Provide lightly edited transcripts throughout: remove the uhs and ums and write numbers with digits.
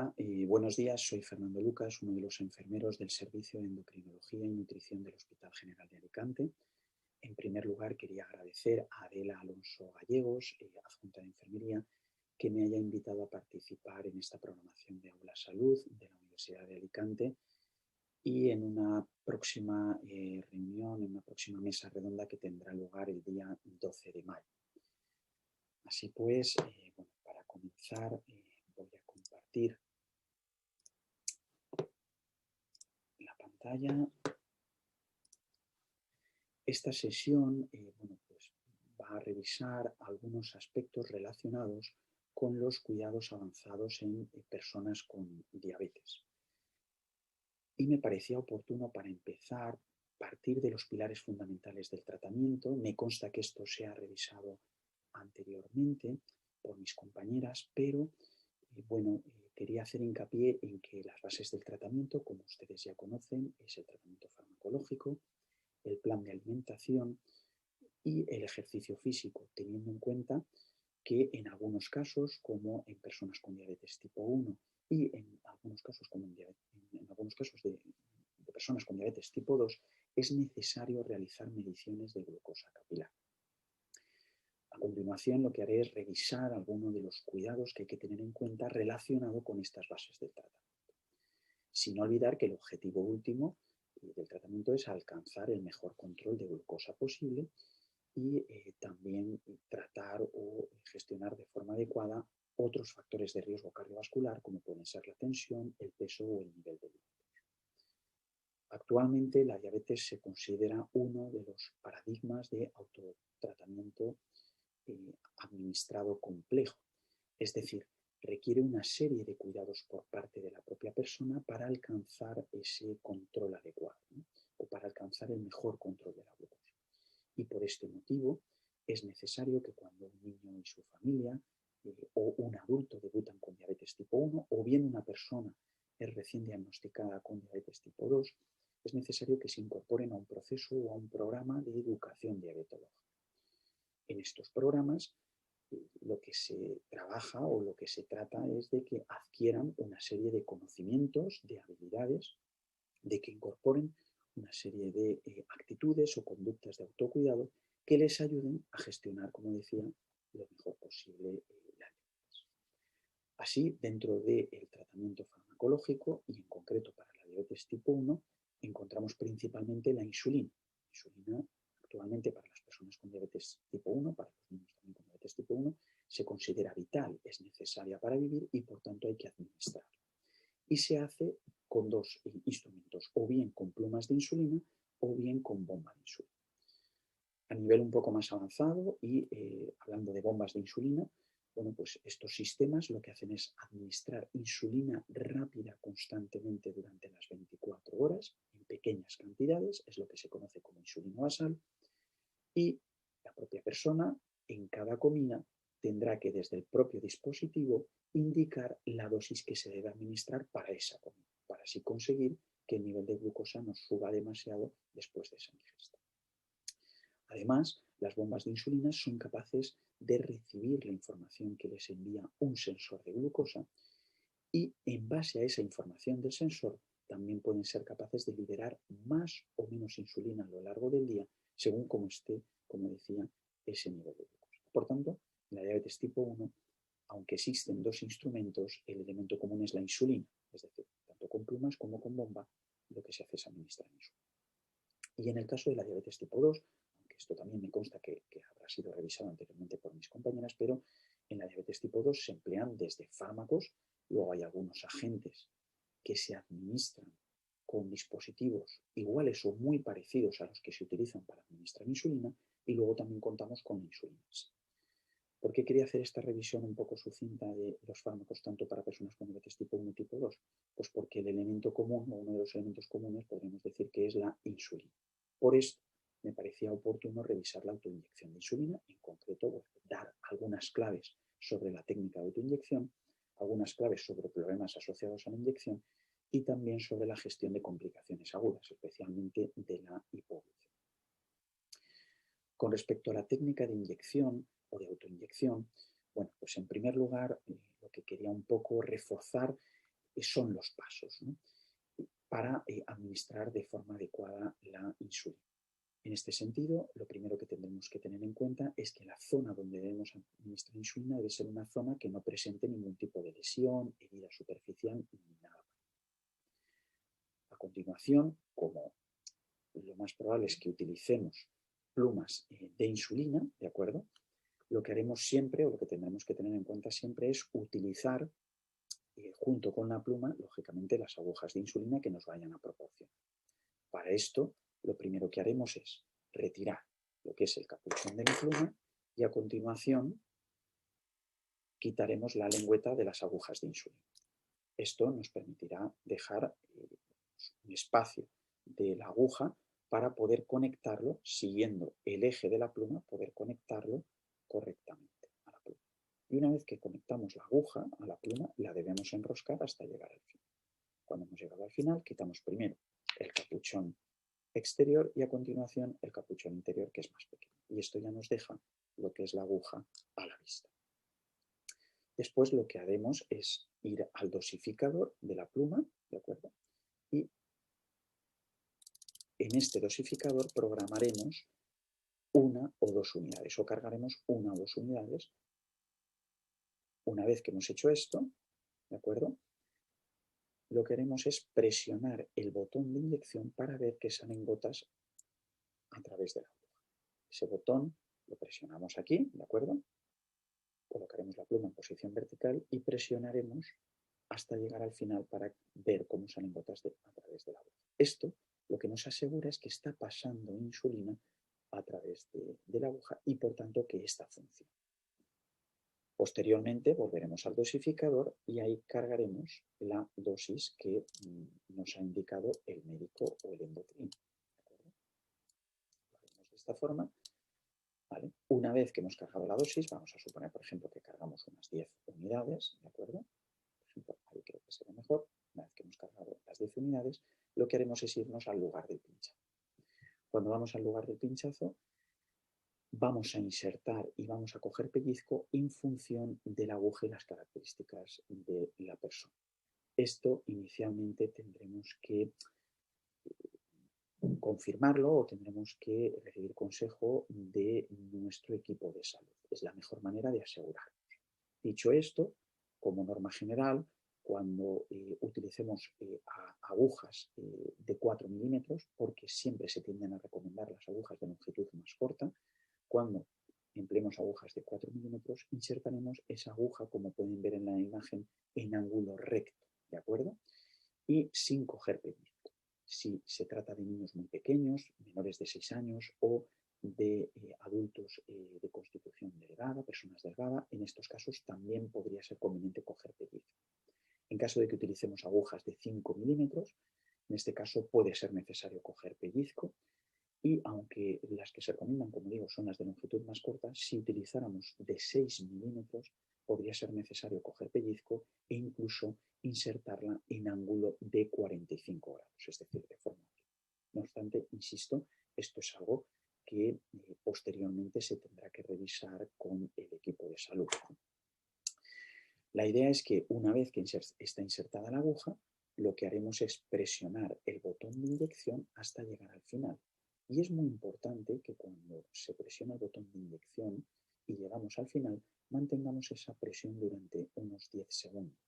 Hola, buenos días. Soy Fernando Lucas, uno de los enfermeros del Servicio de Endocrinología y Nutrición del Hospital General de Alicante. En primer lugar, quería agradecer a Adela Alonso Gallegos, adjunta de Enfermería, que me haya invitado a participar en esta programación de Aula Salud de la Universidad de Alicante y en una próxima reunión, en una próxima mesa redonda que tendrá lugar el día 12 de mayo. Así pues, bueno, para comenzar, voy a compartir la pantalla. Esta sesión bueno, pues va a revisar algunos aspectos relacionados con los cuidados avanzados en personas con diabetes. Y me parecía oportuno para empezar partir de los pilares fundamentales del tratamiento. Me consta que esto se ha revisado anteriormente por mis compañeras, pero bueno, quería hacer hincapié en que las bases del tratamiento, como ustedes ya conocen, es el tratamiento farmacológico, el plan de alimentación y el ejercicio físico, teniendo en cuenta que en algunos casos, como en personas con diabetes tipo 1 y en algunos casos, como en algunos casos de personas con diabetes tipo 2, es necesario realizar mediciones de glucosa capilar. A continuación, lo que haré es revisar algunos de los cuidados que hay que tener en cuenta relacionado con estas bases del tratamiento. Sin olvidar que el objetivo último del tratamiento es alcanzar el mejor control de glucosa posible y también tratar o gestionar de forma adecuada otros factores de riesgo cardiovascular, como pueden ser la tensión, el peso o el nivel de glucosa. Actualmente, la diabetes se considera uno de los paradigmas de autotratamiento administrado complejo, es decir, requiere una serie de cuidados por parte de la propia persona para alcanzar ese control adecuado, ¿no? O para alcanzar el mejor control de la glucosa. Y por este motivo es necesario que cuando un niño y su familia o un adulto debutan con diabetes tipo 1 o bien una persona es recién diagnosticada con diabetes tipo 2, es necesario que se incorporen a un proceso o a un programa de educación diabetológica. En estos programas lo que se trabaja o lo que se trata es de que adquieran una serie de conocimientos, de habilidades, de que incorporen una serie de actitudes o conductas de autocuidado que les ayuden a gestionar, como decía, lo mejor posible la diabetes. Así, dentro del tratamiento farmacológico y en concreto para la diabetes tipo 1, encontramos principalmente la insulina. La insulina actualmente para las personas con diabetes tipo 1, para los niños también con diabetes tipo 1, se considera vital, es necesaria para vivir y por tanto hay que administrarla. Y se hace con dos instrumentos, o bien con plumas de insulina o bien con bomba de insulina. A nivel un poco más avanzado y hablando de bombas de insulina, bueno, pues estos sistemas lo que hacen es administrar insulina rápida constantemente durante las 24 horas en pequeñas cantidades, es lo que se conoce como insulina basal, y la propia persona en cada comida tendrá que desde el propio dispositivo indicar la dosis que se debe administrar para esa comida, para así conseguir que el nivel de glucosa no suba demasiado después de esa ingesta. Además, las bombas de insulina son capaces de recibir la información que les envía un sensor de glucosa y en base a esa información del sensor también pueden ser capaces de liberar más o menos insulina a lo largo del día según como esté, como decía, ese nivel de glucosa. Por tanto, en la diabetes tipo 1, aunque existen dos instrumentos, el elemento común es la insulina, es decir, tanto con plumas como con bomba, lo que se hace es administrar insulina. Y en el caso de la diabetes tipo 2, aunque esto también me consta que habrá sido revisado anteriormente por mis compañeras, pero en la diabetes tipo 2 se emplean desde fármacos, luego hay algunos agentes que se administran con dispositivos iguales o muy parecidos a los que se utilizan para administrar insulina y luego también contamos con insulinas. ¿Por qué quería hacer esta revisión un poco sucinta de los fármacos tanto para personas con diabetes tipo 1 y tipo 2? Pues porque el elemento común o uno de los elementos comunes podríamos decir que es la insulina. Por esto me parecía oportuno revisar la autoinyección de insulina, en concreto bueno, dar algunas claves sobre la técnica de autoinyección, algunas claves sobre problemas asociados a la inyección y también sobre la gestión de complicaciones agudas, especialmente de la hipoglucemia. Con respecto a la técnica de inyección o de autoinyección, bueno, pues en primer lugar lo que quería un poco reforzar son los pasos, ¿no?, para administrar de forma adecuada la insulina. En este sentido, lo primero que tendremos que tener en cuenta es que la zona donde debemos administrar insulina debe ser una zona que no presente ningún tipo de lesión, herida superficial ni nada. A continuación, como lo más probable es que utilicemos plumas de insulina, ¿de acuerdo?, lo que haremos siempre, o lo que tendremos que tener en cuenta siempre, es utilizar junto con la pluma, lógicamente, las agujas de insulina que nos vayan a proporcionar. Para esto, lo primero que haremos es retirar lo que es el capuchón de la pluma y a continuación quitaremos la lengüeta de las agujas de insulina. Esto nos permitirá dejar un espacio de la aguja para poder conectarlo, siguiendo el eje de la pluma, poder conectarlo correctamente a la pluma. Y una vez que conectamos la aguja a la pluma, la debemos enroscar hasta llegar al final. Cuando hemos llegado al final, quitamos primero el capuchón exterior y a continuación el capuchón interior, que es más pequeño. Y esto ya nos deja lo que es la aguja a la vista. Después lo que haremos es ir al dosificador de la pluma, ¿de acuerdo? Y en este dosificador programaremos 1 o 2 unidades, o cargaremos 1 o 2 unidades. Una vez que hemos hecho esto, ¿de acuerdo?, lo que haremos es presionar el botón de inyección para ver que salen gotas a través de la aguja. Ese botón lo presionamos aquí, ¿de acuerdo? Colocaremos la pluma en posición vertical y presionaremos hasta llegar al final para ver cómo salen gotas a través de la aguja. Esto lo que nos asegura es que está pasando insulina a través de la aguja y por tanto que esta funciona. Posteriormente volveremos al dosificador y ahí cargaremos la dosis que nos ha indicado el médico o el endocrino. ¿De acuerdo? Lo haremos de esta forma. ¿Vale? Una vez que hemos cargado la dosis, vamos a suponer, por ejemplo, que cargamos unas 10 unidades, ¿de acuerdo? Por ejemplo, ahí creo que será mejor. Una vez que hemos cargado las 10 unidades, lo que haremos es irnos al lugar del pinchazo. Cuando vamos al lugar del pinchazo, vamos a insertar y vamos a coger pellizco en función de la aguja y las características de la persona. Esto inicialmente tendremos que confirmarlo o tendremos que recibir consejo de nuestro equipo de salud. Es la mejor manera de asegurarnos. Dicho esto, como norma general, cuando utilicemos agujas de 4 milímetros, porque siempre se tienden a recomendar las agujas de longitud más corta, cuando empleemos agujas de 4 milímetros, insertaremos esa aguja, como pueden ver en la imagen, en ángulo recto, ¿de acuerdo? Y sin coger pellizco. Si se trata de niños muy pequeños, menores de 6 años o de adultos de constitución delgada, personas delgadas, en estos casos también podría ser conveniente coger pellizco. En caso de que utilicemos agujas de 5 milímetros, en este caso puede ser necesario coger pellizco y aunque las que se recomiendan, como digo, son las de longitud más corta, si utilizáramos de 6 milímetros podría ser necesario coger pellizco e incluso insertarla en ángulo de 45 grados, es decir, de forma amplia. No obstante, insisto, esto es algo que posteriormente se tendrá que revisar con el equipo de salud. La idea es que una vez que está insertada la aguja, lo que haremos es presionar el botón de inyección hasta llegar al final. Y es muy importante que cuando se presiona el botón de inyección y llegamos al final, mantengamos esa presión durante unos 10 segundos.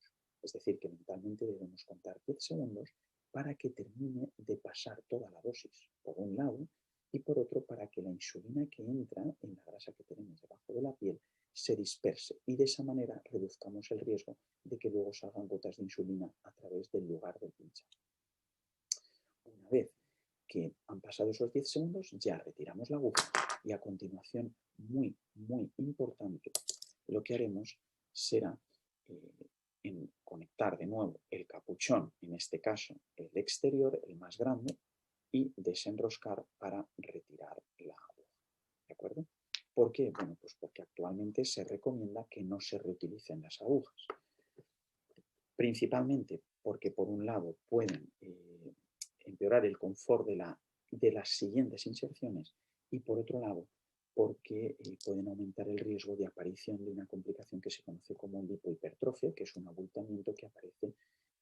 Es decir, que mentalmente debemos contar 10 segundos para que termine de pasar toda la dosis, por un lado, y por otro, para que la insulina que entra en la grasa que tenemos debajo de la piel se disperse y de esa manera reduzcamos el riesgo de que luego salgan gotas de insulina a través del lugar del pinchazo. Una vez que han pasado esos 10 segundos, ya retiramos la aguja y a continuación, muy, muy importante, lo que haremos será conectar de nuevo el capuchón, en este caso el exterior, el más grande, y desenroscar para retirar la aguja. ¿De acuerdo? ¿Por qué? Bueno, pues porque actualmente se recomienda que no se reutilicen las agujas. Principalmente porque, por un lado, pueden empeorar el confort de las siguientes inserciones y, por otro lado, porque pueden aumentar el riesgo de aparición de una complicación que se conoce como lipohipertrofia, que es un abultamiento que aparece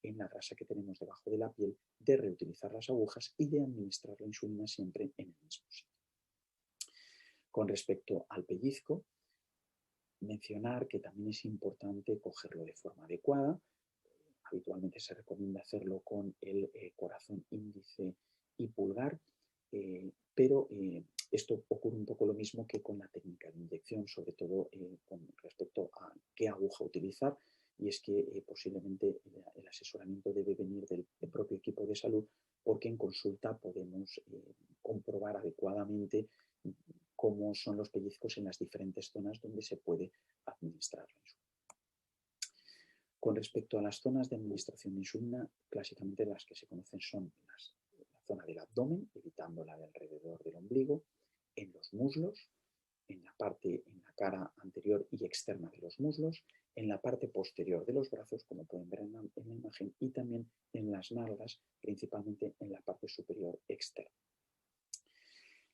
en la grasa que tenemos debajo de la piel, de reutilizar las agujas y de administrar la insulina siempre en el mismo sitio. Con respecto al pellizco, mencionar que también es importante cogerlo de forma adecuada. Habitualmente se recomienda hacerlo con el corazón, índice y pulgar, pero esto ocurre un poco lo mismo que con la técnica de inyección, sobre todo con respecto a qué aguja utilizar, y es que posiblemente el asesoramiento debe venir del propio equipo de salud, porque en consulta podemos comprobar adecuadamente cómo son los pellizcos en las diferentes zonas donde se puede administrar la insulina. Con respecto a las zonas de administración de insulina, clásicamente las que se conocen son la zona del abdomen, evitando la de alrededor del ombligo, en los muslos, en la cara anterior y externa de los muslos, en la parte posterior de los brazos, como pueden ver en la imagen, y también en las nalgas, principalmente en la parte superior externa.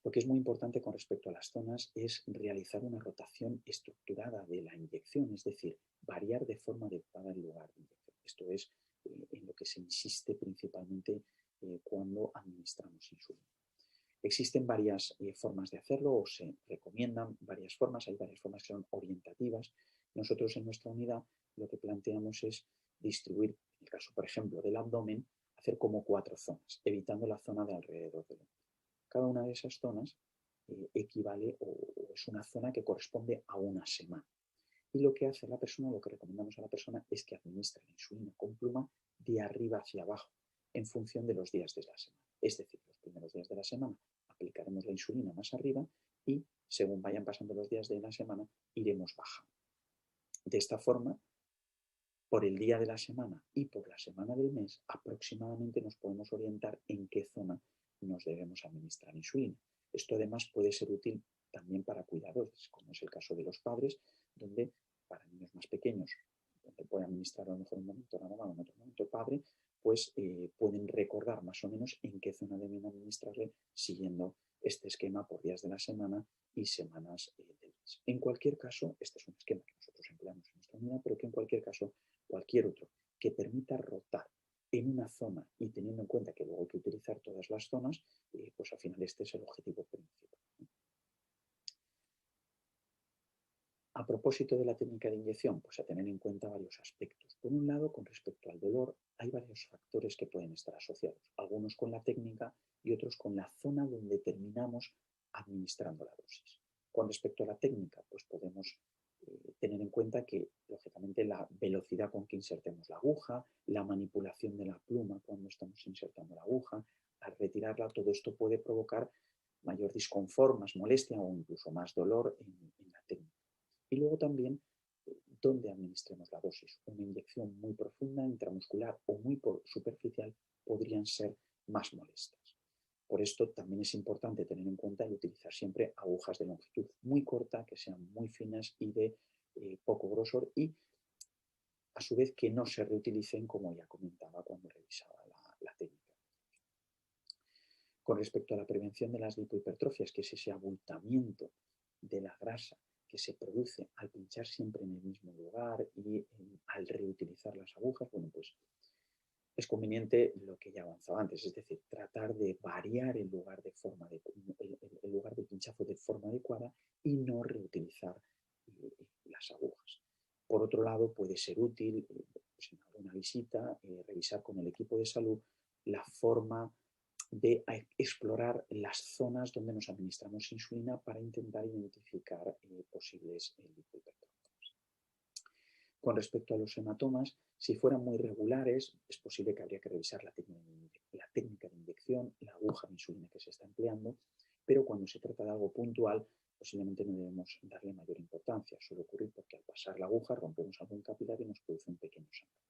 Lo que es muy importante con respecto a las zonas es realizar una rotación estructurada de la inyección, es decir, variar de forma adecuada el lugar de inyección. Esto es en lo que se insiste principalmente cuando administramos insulina. Existen varias formas de hacerlo o se recomiendan varias formas, hay varias formas que son orientativas. Nosotros en nuestra unidad lo que planteamos es distribuir, en el caso por ejemplo del abdomen, hacer como 4 zonas, evitando la zona de alrededor del ombligo. Cada una de esas zonas equivale o es una zona que corresponde a una semana. Y lo que hace la persona, lo que recomendamos a la persona es que administre la insulina con pluma de arriba hacia abajo en función de los días de la semana. Es decir, los primeros días de la semana aplicaremos la insulina más arriba y según vayan pasando los días de la semana iremos bajando. De esta forma, por el día de la semana y por la semana del mes, aproximadamente nos podemos orientar en qué zona nos debemos administrar insulina. Esto además puede ser útil también para cuidadores, como es el caso de los padres, donde para niños más pequeños, donde puede administrar a lo mejor un momento la mamá, en otro momento el padre, pues pueden recordar más o menos en qué zona deben administrarle siguiendo este esquema por días de la semana y semanas del mes. En cualquier caso, este es un esquema que nosotros empleamos en nuestra unidad, pero que en cualquier caso, cualquier otro que permita rotar en una zona y teniendo en cuenta que luego hay que utilizar todas las zonas, pues al final este es el objetivo principal. A propósito de la técnica de inyección, pues a tener en cuenta varios aspectos. Por un lado, con respecto al dolor, hay varios factores que pueden estar asociados, algunos con la técnica y otros con la zona donde terminamos administrando la dosis. Con respecto a la técnica, pues podemos tener en cuenta que, lógicamente, la velocidad con que insertemos la aguja, la manipulación de la pluma cuando estamos insertando la aguja, al retirarla, todo esto puede provocar mayor disconfort, más molestia o incluso más dolor en la técnica. Y luego también dónde administremos la dosis. Una inyección muy profunda, intramuscular o muy superficial podrían ser más molestas. Por esto también es importante tener en cuenta y utilizar siempre agujas de longitud muy corta, que sean muy finas y de poco grosor y a su vez que no se reutilicen, como ya comentaba cuando revisaba la técnica. Con respecto a la prevención de las lipohipertrofias, que es ese abultamiento de la grasa que se produce al pinchar siempre en el mismo lugar y al reutilizar las agujas, bueno, pues es conveniente lo que ya avanzaba antes, es decir, tratar de variar el lugar de pinchazo de forma adecuada y no reutilizar las agujas. Por otro lado, puede ser útil, pues en alguna visita, revisar con el equipo de salud la forma de explorar las zonas donde nos administramos insulina para intentar identificar posibles lipohipertrofias. Con respecto a los hematomas, si fueran muy regulares, es posible que habría que revisar la técnica de inyección, la aguja de insulina que se está empleando, pero cuando se trata de algo puntual, posiblemente no debemos darle mayor importancia. Suele ocurrir porque al pasar la aguja rompemos algún capilar y nos produce un pequeño sangrado.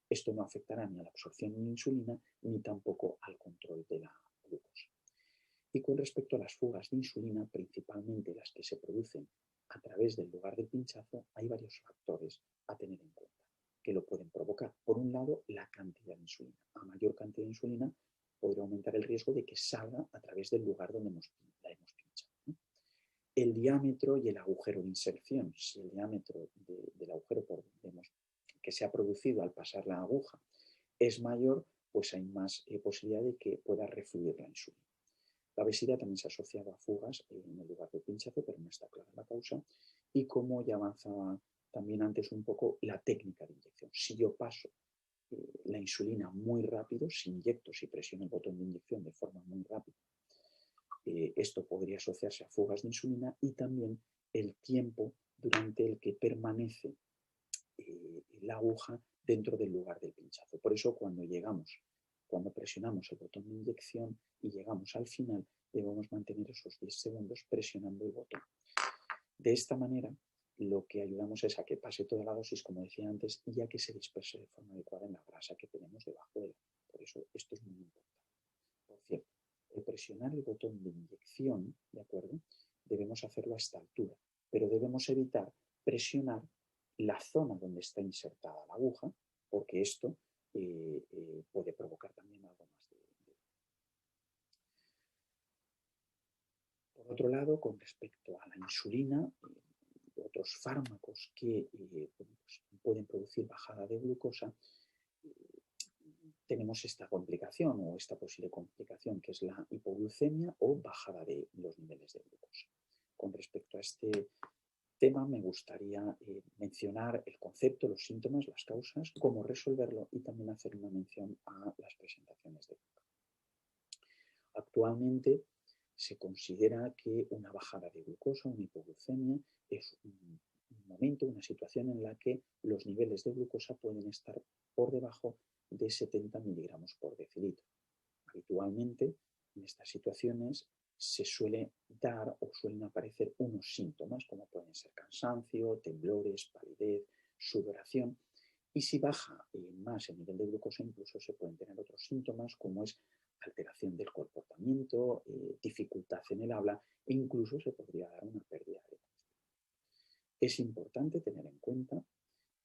Esto no afectará ni a la absorción de insulina ni tampoco al control de la glucosa. Y con respecto a las fugas de insulina, principalmente las que se producen a través del lugar del pinchazo, hay varios factores a tener en cuenta que lo pueden provocar. Por un lado, la cantidad de insulina. A mayor cantidad de insulina podría aumentar el riesgo de que salga a través del lugar donde la hemos pinchado, ¿no? El diámetro y el agujero de inserción. Si el diámetro del agujero que se ha producido al pasar la aguja es mayor, pues hay más posibilidad de que pueda refluir la insulina. La obesidad también se ha asociado a fugas en el lugar del pinchazo, pero no está clara la causa. Y como ya avanzaba también antes un poco, la técnica de inyección. Si yo paso la insulina muy rápido, si inyecto, si presiono el botón de inyección de forma muy rápida, esto podría asociarse a fugas de insulina y también el tiempo durante el que permanece la aguja dentro del lugar del pinchazo. Por eso cuando presionamos el botón de inyección y llegamos al final, debemos mantener esos 10 segundos presionando el botón. De esta manera, lo que ayudamos es a que pase toda la dosis, como decía antes, y a que se disperse de forma adecuada en la grasa que tenemos debajo de la. Por eso esto es muy importante. Por cierto, el presionar el botón de inyección, ¿de acuerdo? Debemos hacerlo a esta altura, pero debemos evitar presionar la zona donde está insertada la aguja, porque esto puede provocar también algo más de. Por otro lado, con respecto a la insulina, otros fármacos que pues pueden producir bajada de glucosa, tenemos esta complicación o esta posible complicación que es la hipoglucemia o bajada de los niveles de glucosa. Con respecto a este tema me gustaría mencionar el concepto, los síntomas, las causas, cómo resolverlo y también hacer una mención a las presentaciones de boca. Actualmente se considera que una bajada de glucosa, una hipoglucemia, es un momento, una situación en la que los niveles de glucosa pueden estar por debajo de 70 miligramos por decilitro. Habitualmente, en estas situaciones se suele dar o suelen aparecer unos síntomas, como pueden ser cansancio, temblores, palidez, sudoración. Y si baja más el nivel de glucosa, incluso se pueden tener otros síntomas, como es alteración del comportamiento, dificultad en el habla e incluso se podría dar una pérdida de conciencia. Es importante tener en cuenta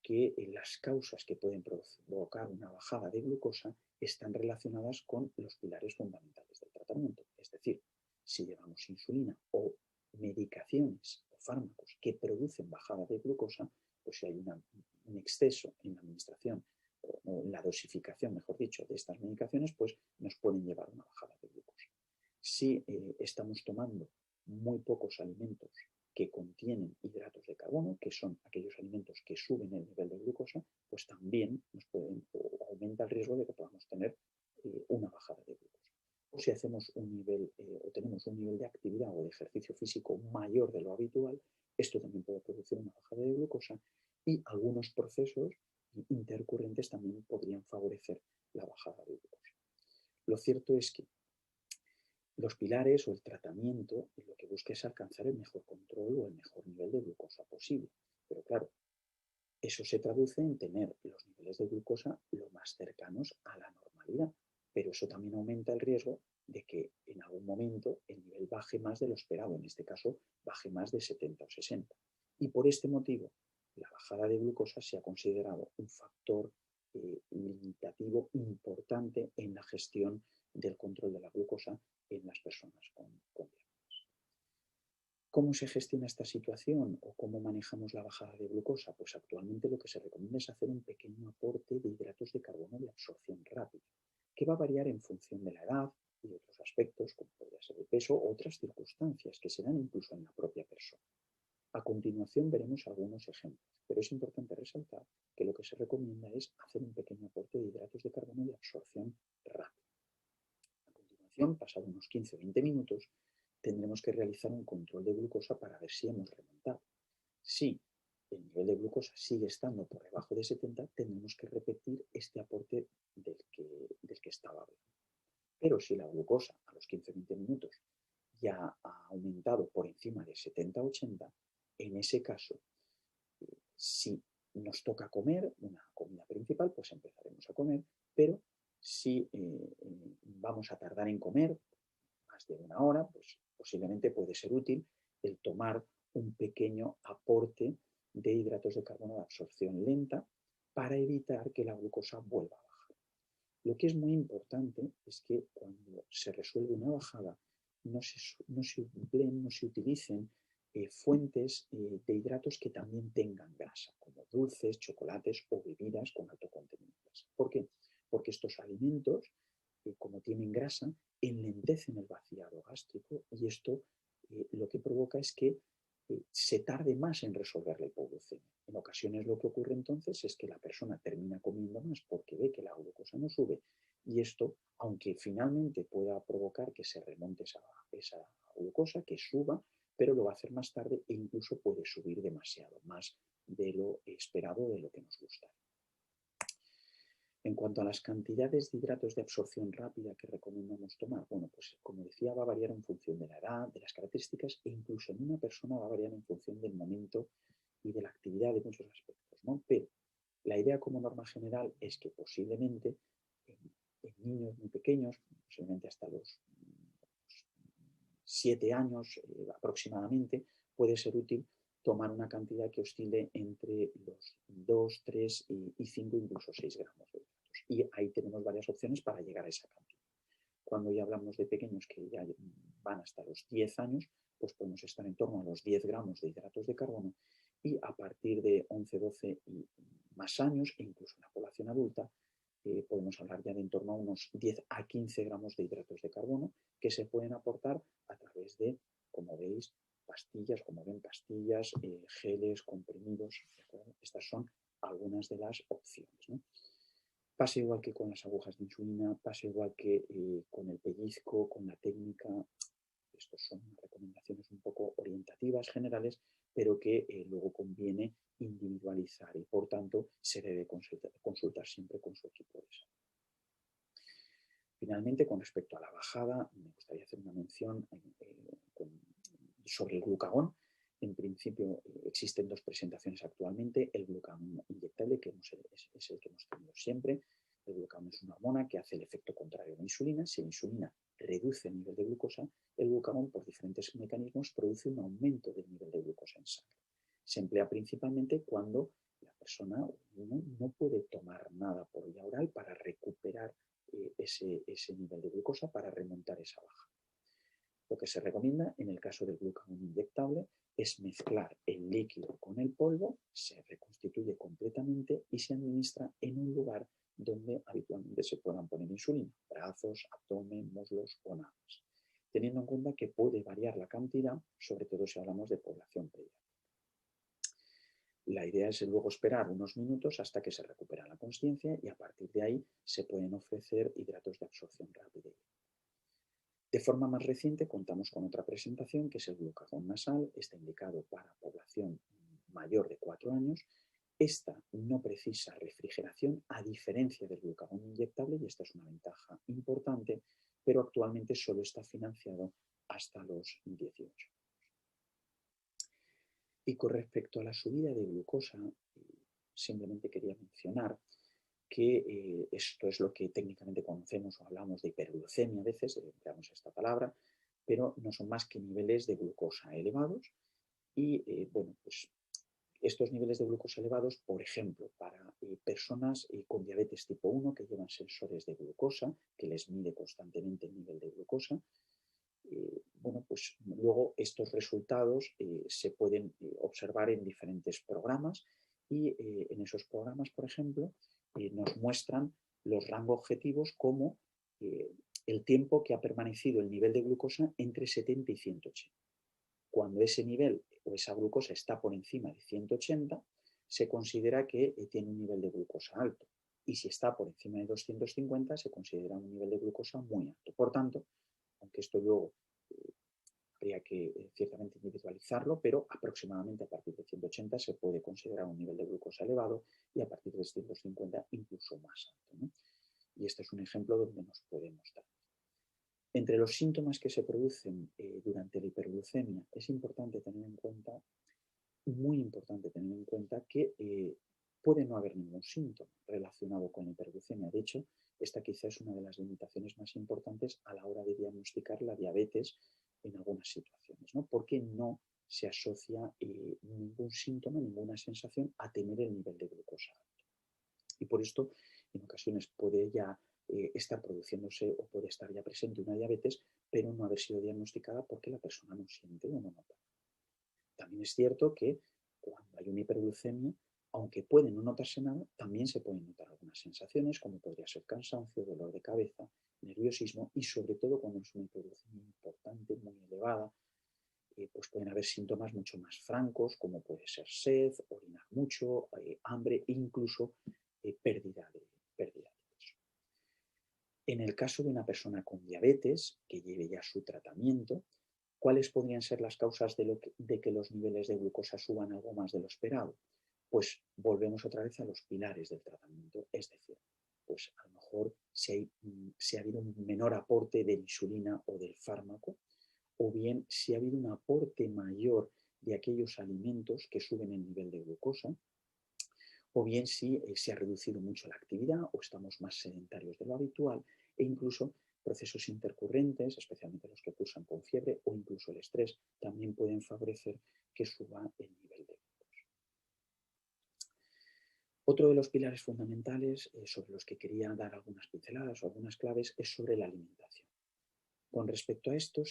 que las causas que pueden provocar una bajada de glucosa están relacionadas con los pilares fundamentales del tratamiento. Es decir, si llevamos insulina o medicaciones o fármacos que producen bajada de glucosa, pues si hay un exceso en la administración o en la dosificación, mejor dicho, de estas medicaciones, pues nos pueden llevar a una bajada de glucosa. Si estamos tomando muy pocos alimentos que contienen hidratos de carbono, que son aquellos alimentos que suben el nivel de glucosa, pues también nos pueden, o aumenta el riesgo de que podamos tener una bajada de glucosa. O si hacemos un nivel, o tenemos un nivel de actividad o de ejercicio físico mayor de lo habitual, esto también puede producir una bajada de glucosa y algunos procesos intercurrentes también podrían favorecer la bajada de glucosa. Lo cierto es que los pilares o el tratamiento lo que busca es alcanzar el mejor control o el mejor nivel de glucosa posible. Pero claro, eso se traduce en tener los niveles de glucosa lo más cercanos a la normalidad. Pero eso también aumenta el riesgo de que en algún momento el nivel baje más de lo esperado, en este caso baje más de 70 o 60. Y por este motivo, la bajada de glucosa se ha considerado un factor limitativo importante en la gestión del control de la glucosa en las personas con diabetes. ¿Cómo se gestiona esta situación o cómo manejamos la bajada de glucosa? Pues actualmente lo que se recomienda es hacer un pequeño aporte de hidratos de carbono de absorción rápida, que va a variar en función de la edad y de otros aspectos, como podría ser el peso o otras circunstancias que se dan incluso en la propia persona. A continuación veremos algunos ejemplos, pero es importante resaltar que lo que se recomienda es hacer un pequeño aporte de hidratos de carbono de absorción rápida. A continuación, pasados unos 15 o 20 minutos, tendremos que realizar un control de glucosa para ver si hemos remontado. Si el nivel de glucosa sigue estando por debajo de 70, tendremos que repetir este aporte del que estaba hablando. Pero si la glucosa a los 15 o 20 minutos ya ha aumentado por encima de 70-80, en ese caso, si nos toca comer una comida principal, pues empezaremos a comer, pero si vamos a tardar en comer más de una hora, pues posiblemente puede ser útil el tomar un pequeño aporte de hidratos de carbono de absorción lenta para evitar que la glucosa vuelva a bajar. Lo que es muy importante es que cuando se resuelve una bajada no se utilicen fuentes de hidratos que también tengan grasa, como dulces, chocolates o bebidas con alto contenido de grasa. ¿Por qué? porque estos alimentos, como tienen grasa, enlentecen el vaciado gástrico y esto lo que provoca es que se tarde más en resolver la hipoglucemia. En ocasiones lo que ocurre entonces es que la persona termina comiendo más porque ve que la glucosa no sube y esto, aunque finalmente pueda provocar que se remonte esa glucosa, que suba, pero lo va a hacer más tarde e incluso puede subir demasiado, más de lo esperado, de lo que nos gusta. En cuanto a las cantidades de hidratos de absorción rápida que recomendamos tomar, bueno, pues como decía, va a variar en función de la edad, de las características e incluso en una persona va a variar en función del momento y de la actividad de muchos aspectos, ¿no? Pero la idea como norma general es que posiblemente en niños muy pequeños, posiblemente hasta los 7 años aproximadamente, puede ser útil tomar una cantidad que oscile entre los 2, 3 y 5, incluso 6 gramos de hidratos. Y ahí tenemos varias opciones para llegar a esa cantidad. Cuando ya hablamos de pequeños que ya van hasta los 10 años, pues podemos estar en torno a los 10 gramos de hidratos de carbono y a partir de 11, 12 y más años, e incluso en la población adulta, podemos hablar ya de en torno a unos 10 a 15 gramos de hidratos de carbono que se pueden aportar a través de, como veis, pastillas, geles, comprimidos. Estas son algunas de las opciones, ¿no? Pasa igual que con las agujas de insulina, pasa igual que con el pellizco, con la técnica. Estos son recomendaciones un poco orientativas, generales, pero que luego conviene individualizar y, por tanto, se debe consultar siempre con su equipo de salud. Finalmente, con respecto a la bajada, me gustaría hacer una mención sobre el glucagón. En principio, existen dos presentaciones actualmente. El glucagón inyectable, que es el que hemos tenido siempre. El glucagón es una hormona que hace el efecto contrario a la insulina. Si la insulina reduce el nivel de glucosa, el glucagón, por diferentes mecanismos, produce un aumento del nivel de glucosa en sangre. Se emplea principalmente cuando la persona no puede tomar nada por vía oral para recuperar ese nivel de glucosa, para remontar esa baja. Lo que se recomienda en el caso del glucagón inyectable es mezclar el líquido con el polvo, se reconstituye completamente y se administra en un lugar donde habitualmente se puedan poner insulina, brazos, abdomen, muslos o nada más, teniendo en cuenta que puede variar la cantidad, sobre todo si hablamos de población pediátrica. La idea es luego esperar unos minutos hasta que se recupera la consciencia y a partir de ahí se pueden ofrecer hidratos de absorción rápida. De forma más reciente contamos con otra presentación que es el glucagón nasal. Está indicado para población mayor de 4 años. Esta no precisa refrigeración a diferencia del glucagón inyectable y esta es una ventaja importante, pero actualmente solo está financiado hasta los 18. Y con respecto a la subida de glucosa, simplemente quería mencionar que esto es lo que técnicamente conocemos o hablamos de hiperglucemia, a veces empleamos esta palabra, pero no son más que niveles de glucosa elevados y bueno, pues estos niveles de glucosa elevados, por ejemplo, para personas con diabetes tipo 1 que llevan sensores de glucosa, que les mide constantemente el nivel de glucosa, bueno, pues luego estos resultados se pueden observar en diferentes programas y en esos programas, por ejemplo, nos muestran los rangos objetivos como el tiempo que ha permanecido el nivel de glucosa entre 70 y 180. Cuando ese nivel o esa glucosa está por encima de 180, se considera que tiene un nivel de glucosa alto. Y si está por encima de 250, se considera un nivel de glucosa muy alto. Por tanto, aunque esto luego habría que ciertamente individualizarlo, pero aproximadamente a partir de 180 se puede considerar un nivel de glucosa elevado y a partir de 150 incluso más alto, ¿no? Y este es un ejemplo donde nos podemos dar. Entre los síntomas que se producen durante la hiperglucemia es importante tener en cuenta, muy importante tener en cuenta que puede no haber ningún síntoma relacionado con la hiperglucemia. De hecho, esta quizá es una de las limitaciones más importantes a la hora de diagnosticar la diabetes en algunas situaciones, ¿no? Porque no se asocia ningún síntoma, ninguna sensación a tener el nivel de glucosa alto. Y por esto, en ocasiones puede ya estar produciéndose o puede estar ya presente una diabetes, pero no haber sido diagnosticada porque la persona no siente o no nota. También es cierto que cuando hay una hiperglucemia, aunque pueden no notarse nada, también se pueden notar algunas sensaciones, como podría ser cansancio, dolor de cabeza, nerviosismo y sobre todo cuando es una hiperglucemia importante, muy elevada, pues pueden haber síntomas mucho más francos, como puede ser sed, orinar mucho, hambre e incluso pérdida de peso. En el caso de una persona con diabetes que lleve ya su tratamiento, ¿cuáles podrían ser las causas de que los niveles de glucosa suban algo más de lo esperado? Pues volvemos otra vez a los pilares del tratamiento, es decir, pues a lo mejor si ha habido un menor aporte de insulina o del fármaco, o bien si ha habido un aporte mayor de aquellos alimentos que suben el nivel de glucosa, o bien si se ha reducido mucho la actividad o estamos más sedentarios de lo habitual, e incluso procesos intercurrentes, especialmente los que cursan con fiebre, o incluso el estrés, también pueden favorecer que suba el nivel de glucosa. Otro de los pilares fundamentales sobre los que quería dar algunas pinceladas o algunas claves es sobre la alimentación. Con respecto a esto,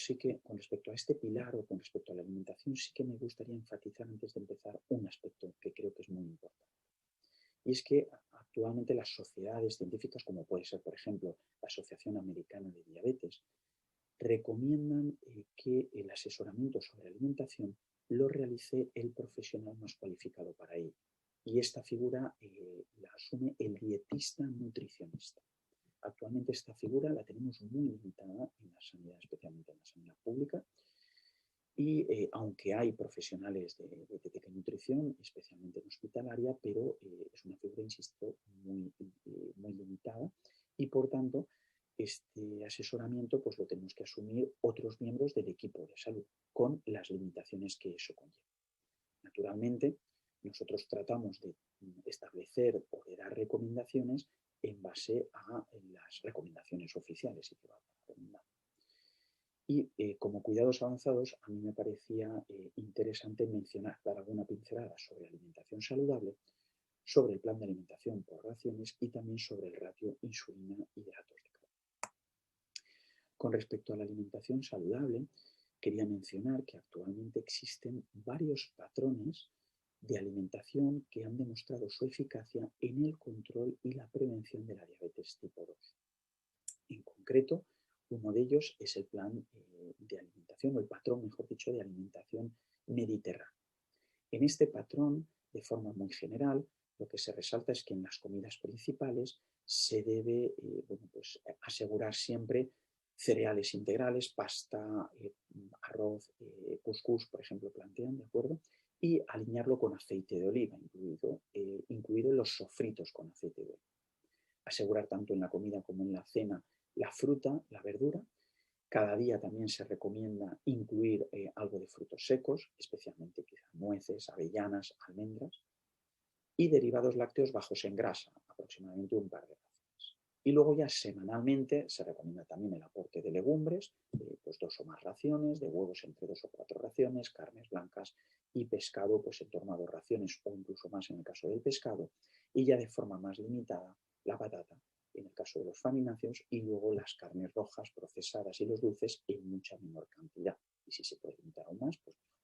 con respecto a este pilar o con respecto a la alimentación, sí que me gustaría enfatizar antes de empezar un aspecto que creo que es muy importante. Y es que actualmente las sociedades científicas, como puede ser, por ejemplo, la Asociación Americana de Diabetes, recomiendan que el asesoramiento sobre alimentación lo realice el profesional más cualificado para ello. Y esta figura la asume el dietista nutricionista. Actualmente esta figura la tenemos muy limitada en la sanidad, especialmente en la sanidad pública, y aunque hay profesionales de dietética y nutrición, especialmente en hospitalaria, pero es una figura, insisto, muy limitada y por tanto este asesoramiento pues lo tenemos que asumir otros miembros del equipo de salud con las limitaciones que eso conlleva. Naturalmente, nosotros tratamos de establecer o de dar recomendaciones en base a las recomendaciones oficiales y que va a recomendar. Y como cuidados avanzados, a mí me parecía interesante dar alguna pincelada sobre alimentación saludable, sobre el plan de alimentación por raciones y también sobre el ratio insulina-hidratos de carbono. Con respecto a la alimentación saludable, quería mencionar que actualmente existen varios patrones de alimentación que han demostrado su eficacia en el control y la prevención de la diabetes tipo 2. En concreto, uno de ellos es el plan de alimentación, o el patrón, mejor dicho, de alimentación mediterránea. En este patrón, de forma muy general, lo que se resalta es que en las comidas principales se debe asegurar siempre cereales integrales, pasta, arroz, cuscús, por ejemplo, plantean, ¿de acuerdo? Y alinearlo con aceite de oliva, incluido los sofritos con aceite de oliva. Asegurar tanto en la comida como en la cena la fruta, la verdura. Cada día también se recomienda incluir algo de frutos secos, especialmente quizá nueces, avellanas, almendras, y derivados lácteos bajos en grasa, aproximadamente un par de raciones. Y luego ya semanalmente se recomienda también el aporte de legumbres, pues 2 o más raciones, de huevos entre 2 o 4 raciones, carnes blancas y pescado pues en torno a 2 raciones o incluso más en el caso del pescado, y ya de forma más limitada la patata en el caso de los farináceos y luego las carnes rojas procesadas y los dulces en mucha menor cantidad. Y si se puede limitar aún más, pues mejor.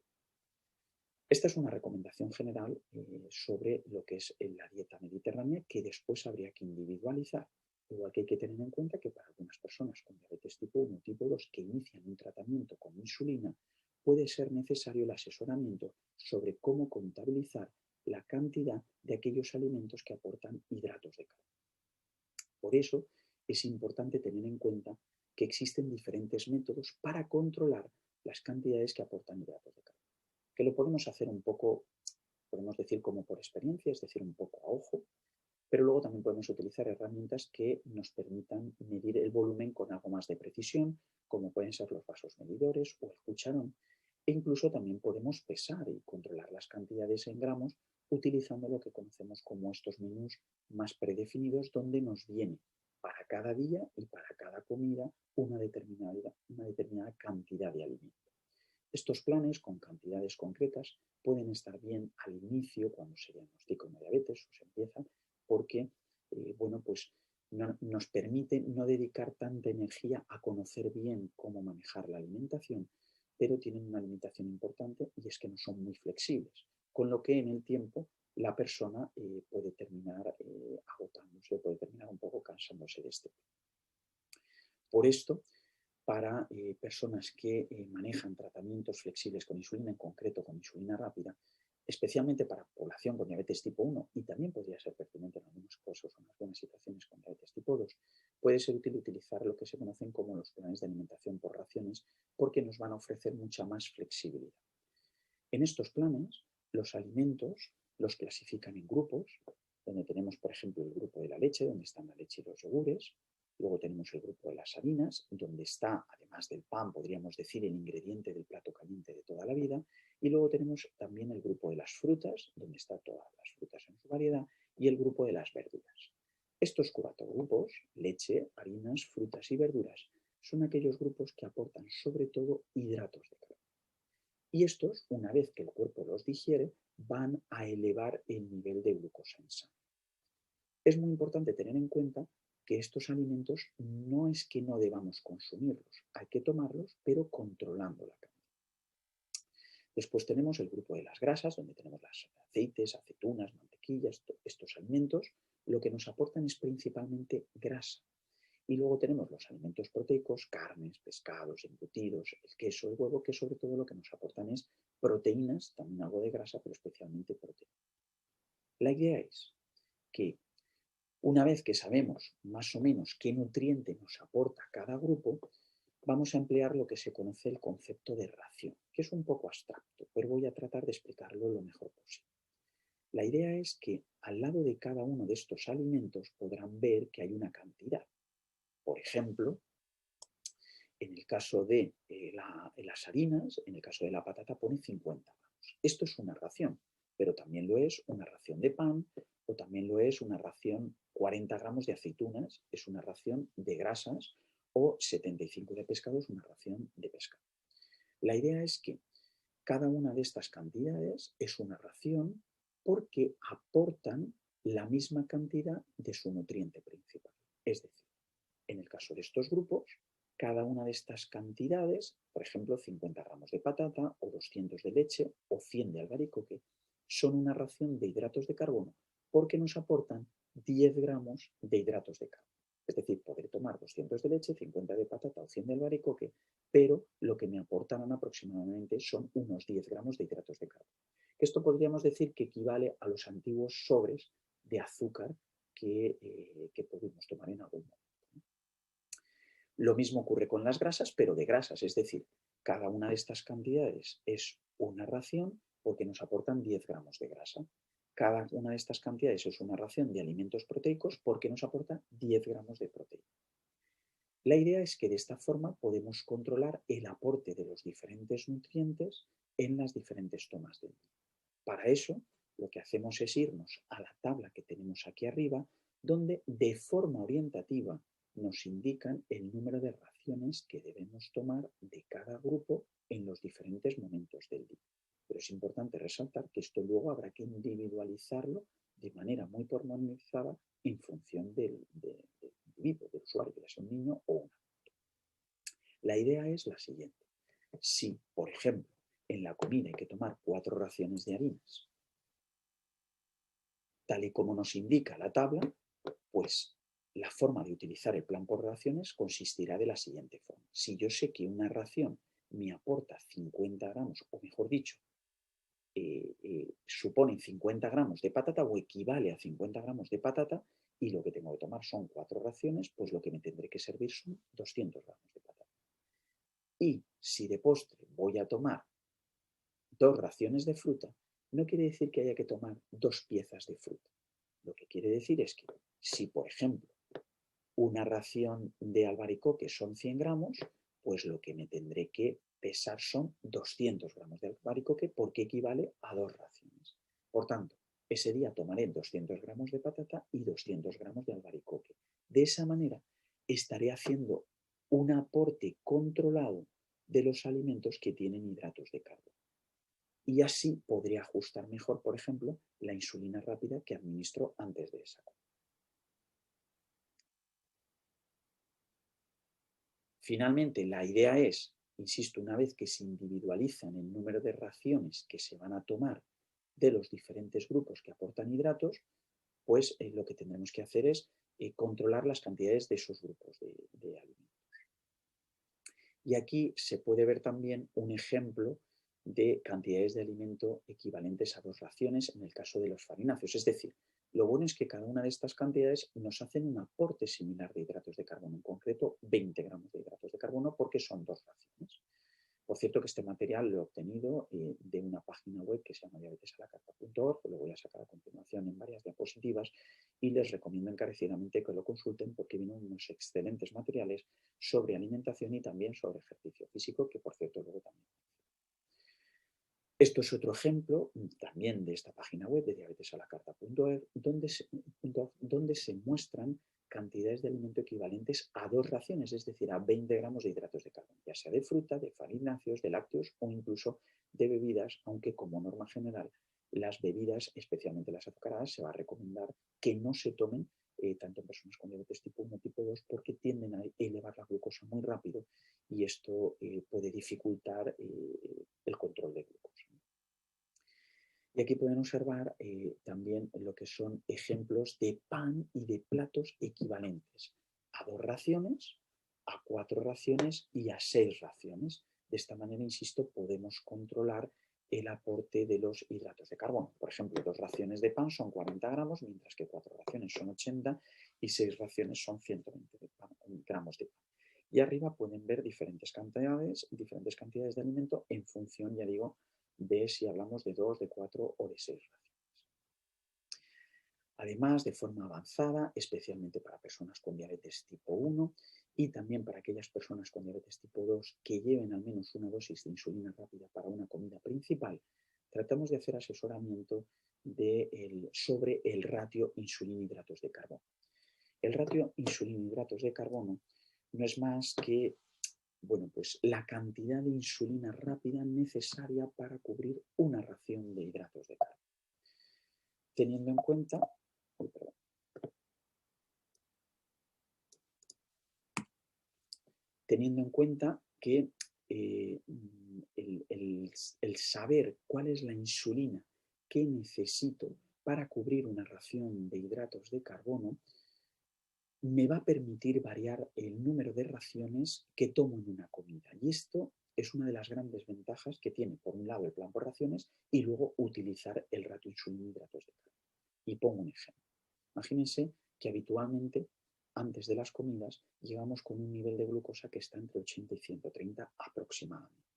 Esta es una recomendación general sobre lo que es la dieta mediterránea que después habría que individualizar. Igual que hay que tener en cuenta que para algunas personas con diabetes tipo 1 o tipo 2 que inician un tratamiento con insulina, puede ser necesario el asesoramiento sobre cómo contabilizar la cantidad de aquellos alimentos que aportan hidratos de carbono. Por eso es importante tener en cuenta que existen diferentes métodos para controlar las cantidades que aportan hidratos de carbono. Que lo podemos hacer un poco, podemos decir como por experiencia, es decir, un poco a ojo, pero luego también podemos utilizar herramientas que nos permitan medir el volumen con algo más de precisión, como pueden ser los vasos medidores o el cucharón, e incluso también podemos pesar y controlar las cantidades en gramos utilizando lo que conocemos como estos menús más predefinidos, donde nos viene para cada día y para cada comida una determinada cantidad de alimento. Estos planes con cantidades concretas pueden estar bien al inicio, cuando se diagnostica una diabetes o se empieza, porque nos permite no dedicar tanta energía a conocer bien cómo manejar la alimentación, pero tienen una limitación importante y es que no son muy flexibles, con lo que en el tiempo la persona puede terminar agotándose, puede terminar un poco cansándose de este. Por esto, para personas que manejan tratamientos flexibles con insulina, en concreto con insulina rápida, especialmente para población con diabetes tipo 1, y también podría ser pertinente en algunos casos, en algunas situaciones con diabetes tipo 2, puede ser útil utilizar lo que se conocen como los planes de alimentación por raciones, porque nos van a ofrecer mucha más flexibilidad. En estos planes, los alimentos los clasifican en grupos, donde tenemos, por ejemplo, el grupo de la leche, donde están la leche y los yogures. Luego tenemos el grupo de las harinas, donde está, además del pan, podríamos decir, el ingrediente del plato caliente de toda la vida. Y luego tenemos también el grupo de las frutas, donde están todas las frutas en su variedad, y el grupo de las verduras. Estos 4 grupos, leche, harinas, frutas y verduras, son aquellos grupos que aportan sobre todo hidratos de carbono. Y estos, una vez que el cuerpo los digiere, van a elevar el nivel de glucosa en sangre. Es muy importante tener en cuenta que estos alimentos no es que no debamos consumirlos, hay que tomarlos, pero controlando la cantidad. Después tenemos el grupo de las grasas, donde tenemos los aceites, aceitunas, mantequillas, estos alimentos. Lo que nos aportan es principalmente grasa. Y luego tenemos los alimentos proteicos, carnes, pescados, embutidos, el queso, el huevo, que sobre todo lo que nos aportan es proteínas, también algo de grasa, pero especialmente proteínas. La idea es que una vez que sabemos más o menos qué nutriente nos aporta cada grupo, vamos a emplear lo que se conoce el concepto de ración, que es un poco abstracto, pero voy a tratar de explicarlo lo mejor posible. La idea es que al lado de cada uno de estos alimentos podrán ver que hay una cantidad. Por ejemplo, en el caso de las harinas, en el caso de la patata pone 50 gramos. Esto es una ración, pero también lo es una ración de pan o también lo es una ración 40 gramos de aceitunas, es una ración de grasas o 75 de pescado es una ración de pescado. La idea es que cada una de estas cantidades es una ración porque aportan la misma cantidad de su nutriente principal. Es decir, en el caso de estos grupos, cada una de estas cantidades, por ejemplo, 50 gramos de patata o 200 de leche o 100 de albaricoque, son una ración de hidratos de carbono porque nos aportan 10 gramos de hidratos de carbono. Es decir, poder tomar 200 de leche, 50 de patata o 100 de albaricoque, pero lo que me aportarán aproximadamente son unos 10 gramos de hidratos de carbono. Esto podríamos decir que equivale a los antiguos sobres de azúcar que podemos tomar en algún momento. Lo mismo ocurre con las grasas, pero de grasas, es decir, cada una de estas cantidades es una ración porque nos aportan 10 gramos de grasa. Cada una de estas cantidades es una ración de alimentos proteicos porque nos aporta 10 gramos de proteína. La idea es que de esta forma podemos controlar el aporte de los diferentes nutrientes en las diferentes tomas del día. Para eso, lo que hacemos es irnos a la tabla que tenemos aquí arriba, donde de forma orientativa nos indican el número de raciones que debemos tomar de cada grupo en los diferentes momentos del día. Pero es importante resaltar que esto luego habrá que individualizarlo de manera muy pormenorizada en función del individuo, del usuario, que sea un niño o un adulto. La idea es la siguiente. Si, por ejemplo, en la comida hay que tomar 4 raciones de harinas, tal y como nos indica la tabla, pues la forma de utilizar el plan por raciones consistirá de la siguiente forma. Si yo sé que una ración me aporta 50 gramos, o mejor dicho, suponen 50 gramos de patata o equivale a 50 gramos de patata y lo que tengo que tomar son 4 raciones, pues lo que me tendré que servir son 200 gramos de patata. Y si de postre voy a tomar 2 raciones de fruta, no quiere decir que haya que tomar 2 piezas de fruta. Lo que quiere decir es que si, por ejemplo, una ración de albaricoque son 100 gramos, pues lo que me tendré que pesar son 200 gramos de albaricoque porque equivale a 2 raciones. Por tanto, ese día tomaré 200 gramos de patata y 200 gramos de albaricoque. De esa manera estaré haciendo un aporte controlado de los alimentos que tienen hidratos de carbono. Y así podría ajustar mejor, por ejemplo, la insulina rápida que administro antes de esa comida. Finalmente, la idea es, insisto, una vez que se individualizan el número de raciones que se van a tomar de los diferentes grupos que aportan hidratos, pues lo que tendremos que hacer es controlar las cantidades de esos grupos de alimentos. Y aquí se puede ver también un ejemplo de cantidades de alimento equivalentes a 2 raciones en el caso de los farináceos. Es decir, lo bueno es que cada una de estas cantidades nos hacen un aporte similar de hidratos de carbono, en concreto 20 gramos de hidratos de carbono, porque son 2 raciones. Por cierto que este material lo he obtenido de una página web que se llama diabetesalacarta.org, lo voy a sacar a continuación en varias diapositivas y les recomiendo encarecidamente que lo consulten porque vienen unos excelentes materiales sobre alimentación y también sobre ejercicio físico, que por cierto luego también. Esto es otro ejemplo también de esta página web de diabetesalacarta.org donde se muestran cantidades de alimento equivalentes a 2 raciones, es decir, a 20 gramos de hidratos de carbono, ya sea de fruta, de farináceos, de lácteos o incluso de bebidas, aunque como norma general las bebidas, especialmente las azucaradas, se va a recomendar que no se tomen tanto en personas con diabetes tipo 1 o tipo 2 porque tienden a elevar la glucosa muy rápido y esto puede dificultar el control de glucosa. Y aquí pueden observar también lo que son ejemplos de pan y de platos equivalentes a 2 raciones, a 4 raciones y a 6 raciones. De esta manera, insisto, podemos controlar el aporte de los hidratos de carbono. Por ejemplo, 2 raciones de pan son 40 gramos, mientras que 4 raciones son 80 y 6 raciones son 120 gramos de pan. Y arriba pueden ver diferentes cantidades de alimento en función, ya digo, de si hablamos de 2, de 4 o de 6 raciones. Además, de forma avanzada, especialmente para personas con diabetes tipo 1 y también para aquellas personas con diabetes tipo 2 que lleven al menos una dosis de insulina rápida para una comida principal, tratamos de hacer asesoramiento sobre el ratio insulina-hidratos de carbono. El ratio insulina-hidratos de carbono no es más que pues la cantidad de insulina rápida necesaria para cubrir una ración de hidratos de carbono. Teniendo en cuenta que el saber cuál es la insulina que necesito para cubrir una ración de hidratos de carbono me va a permitir variar el número de raciones que tomo en una comida. Y esto es una de las grandes ventajas que tiene, por un lado, el plan por raciones y luego utilizar el ratio insulina-hidratos de carbono. Y pongo un ejemplo. Imagínense que habitualmente, antes de las comidas, llegamos con un nivel de glucosa que está entre 80 y 130 aproximadamente.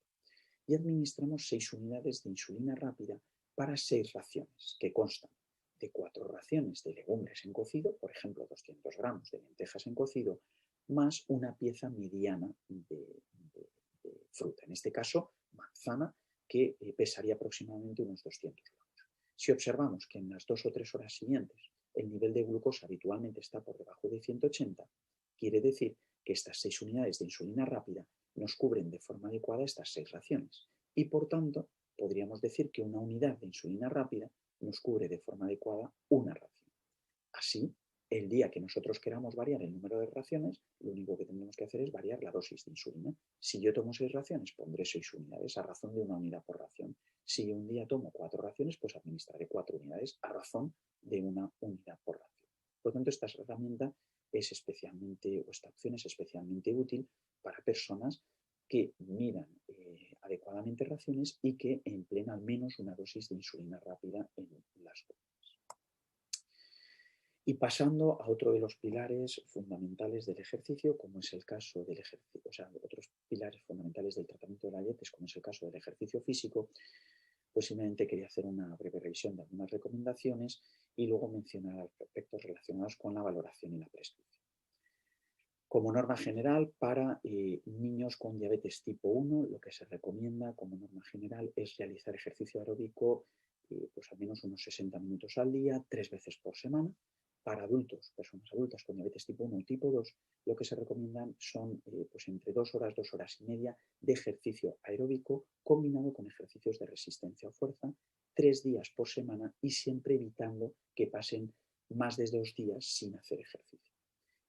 Y administramos 6 unidades de insulina rápida para 6 raciones, que constan de 4 raciones de legumbres en cocido, por ejemplo, 200 gramos de lentejas en cocido, más una pieza mediana de fruta, en este caso manzana, que pesaría aproximadamente unos 200 gramos. Si observamos que en las 2 o 3 horas siguientes el nivel de glucosa habitualmente está por debajo de 180, quiere decir que estas 6 unidades de insulina rápida nos cubren de forma adecuada estas 6 raciones y, por tanto, podríamos decir que una unidad de insulina rápida nos cubre de forma adecuada una ración. Así, el día que nosotros queramos variar el número de raciones, lo único que tendremos que hacer es variar la dosis de insulina. Si yo tomo 6 raciones, pondré 6 unidades a razón de una unidad por ración. Si un día tomo 4 raciones, pues administraré 4 unidades a razón de una unidad por ración. Por lo tanto, esta herramienta esta opción es especialmente útil para personas que midan adecuadamente raciones y que empleen al menos una dosis de insulina rápida en las comidas. Y pasando a otro de los pilares fundamentales del ejercicio, como es el caso del ejercicio, otros pilares fundamentales del tratamiento de la diabetes, como es el caso del ejercicio físico, pues simplemente quería hacer una breve revisión de algunas recomendaciones y luego mencionar aspectos relacionados con la valoración y la prescripción. Como norma general, para niños con diabetes tipo 1, lo que se recomienda como norma general es realizar ejercicio aeróbico pues al menos unos 60 minutos al día, 3 veces por semana. Para adultos, personas adultas con diabetes tipo 1 y tipo 2, lo que se recomiendan son pues entre 2 horas, 2 horas y media de ejercicio aeróbico combinado con ejercicios de resistencia o fuerza, 3 días por semana y siempre evitando que pasen más de 2 días sin hacer ejercicio.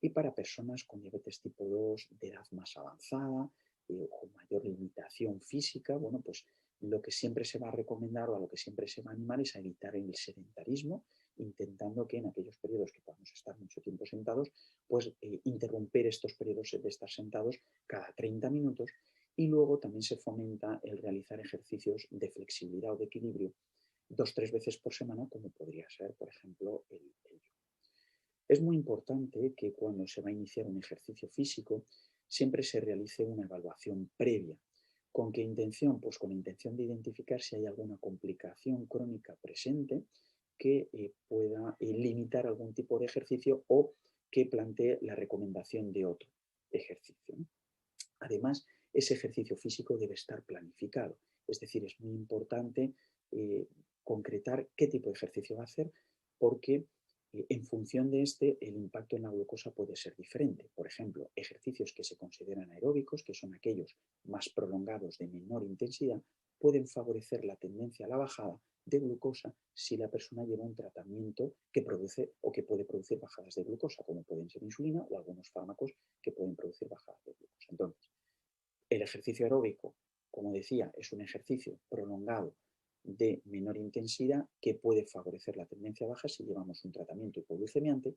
Y para personas con diabetes tipo 2 de edad más avanzada o con mayor limitación física, pues lo que siempre se va a recomendar o a lo que siempre se va a animar es a evitar el sedentarismo, intentando que en aquellos periodos que podamos estar mucho tiempo sentados, pues interrumpir estos periodos de estar sentados cada 30 minutos, y luego también se fomenta el realizar ejercicios de flexibilidad o de equilibrio 2 o 3 veces por semana, como podría ser, por ejemplo, el yoga. Es muy importante que cuando se va a iniciar un ejercicio físico siempre se realice una evaluación previa. ¿Con qué intención? Pues con la intención de identificar si hay alguna complicación crónica presente que pueda limitar algún tipo de ejercicio o que plantee la recomendación de otro ejercicio, ¿no? Además, ese ejercicio físico debe estar planificado, es decir, es muy importante concretar qué tipo de ejercicio va a hacer, porque en función de este el impacto en la glucosa puede ser diferente. Por ejemplo, ejercicios que se consideran aeróbicos, que son aquellos más prolongados de menor intensidad, pueden favorecer la tendencia a la bajada de glucosa si la persona lleva un tratamiento que produce o que puede producir bajadas de glucosa, como pueden ser insulina o algunos fármacos que pueden producir bajadas de glucosa. Entonces, el ejercicio aeróbico, como decía, es un ejercicio prolongado de menor intensidad que puede favorecer la tendencia baja si llevamos un tratamiento hipoglucemiante,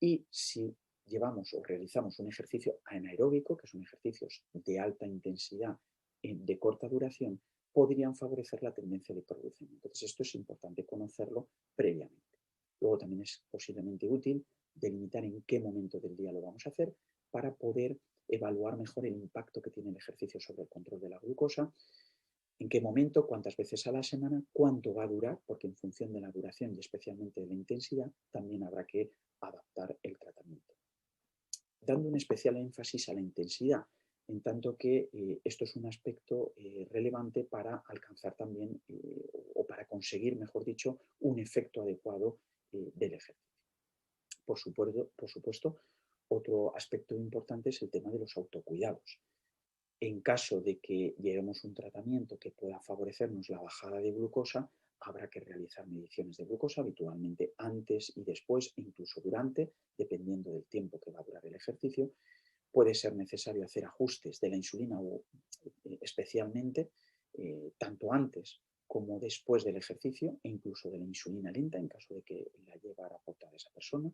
y si llevamos o realizamos un ejercicio anaeróbico, que son ejercicios de alta intensidad de corta duración, podrían favorecer la tendencia de hiperglucemia. Entonces, esto es importante conocerlo previamente. Luego también es posiblemente útil delimitar en qué momento del día lo vamos a hacer para poder evaluar mejor el impacto que tiene el ejercicio sobre el control de la glucosa, en qué momento, cuántas veces a la semana, cuánto va a durar, porque en función de la duración y especialmente de la intensidad, también habrá que adaptar el tratamiento. Dando un especial énfasis a la intensidad, en tanto que esto es un aspecto relevante para alcanzar también, o para conseguir, mejor dicho, un efecto adecuado del ejercicio. Por supuesto, otro aspecto importante es el tema de los autocuidados. En caso de que llevemos un tratamiento que pueda favorecernos la bajada de glucosa, habrá que realizar mediciones de glucosa habitualmente antes y después, e incluso durante, dependiendo del tiempo que va a durar el ejercicio. Puede ser necesario hacer ajustes de la insulina o especialmente tanto antes como después del ejercicio, e incluso de la insulina lenta en caso de que la llevara a aportar esa persona.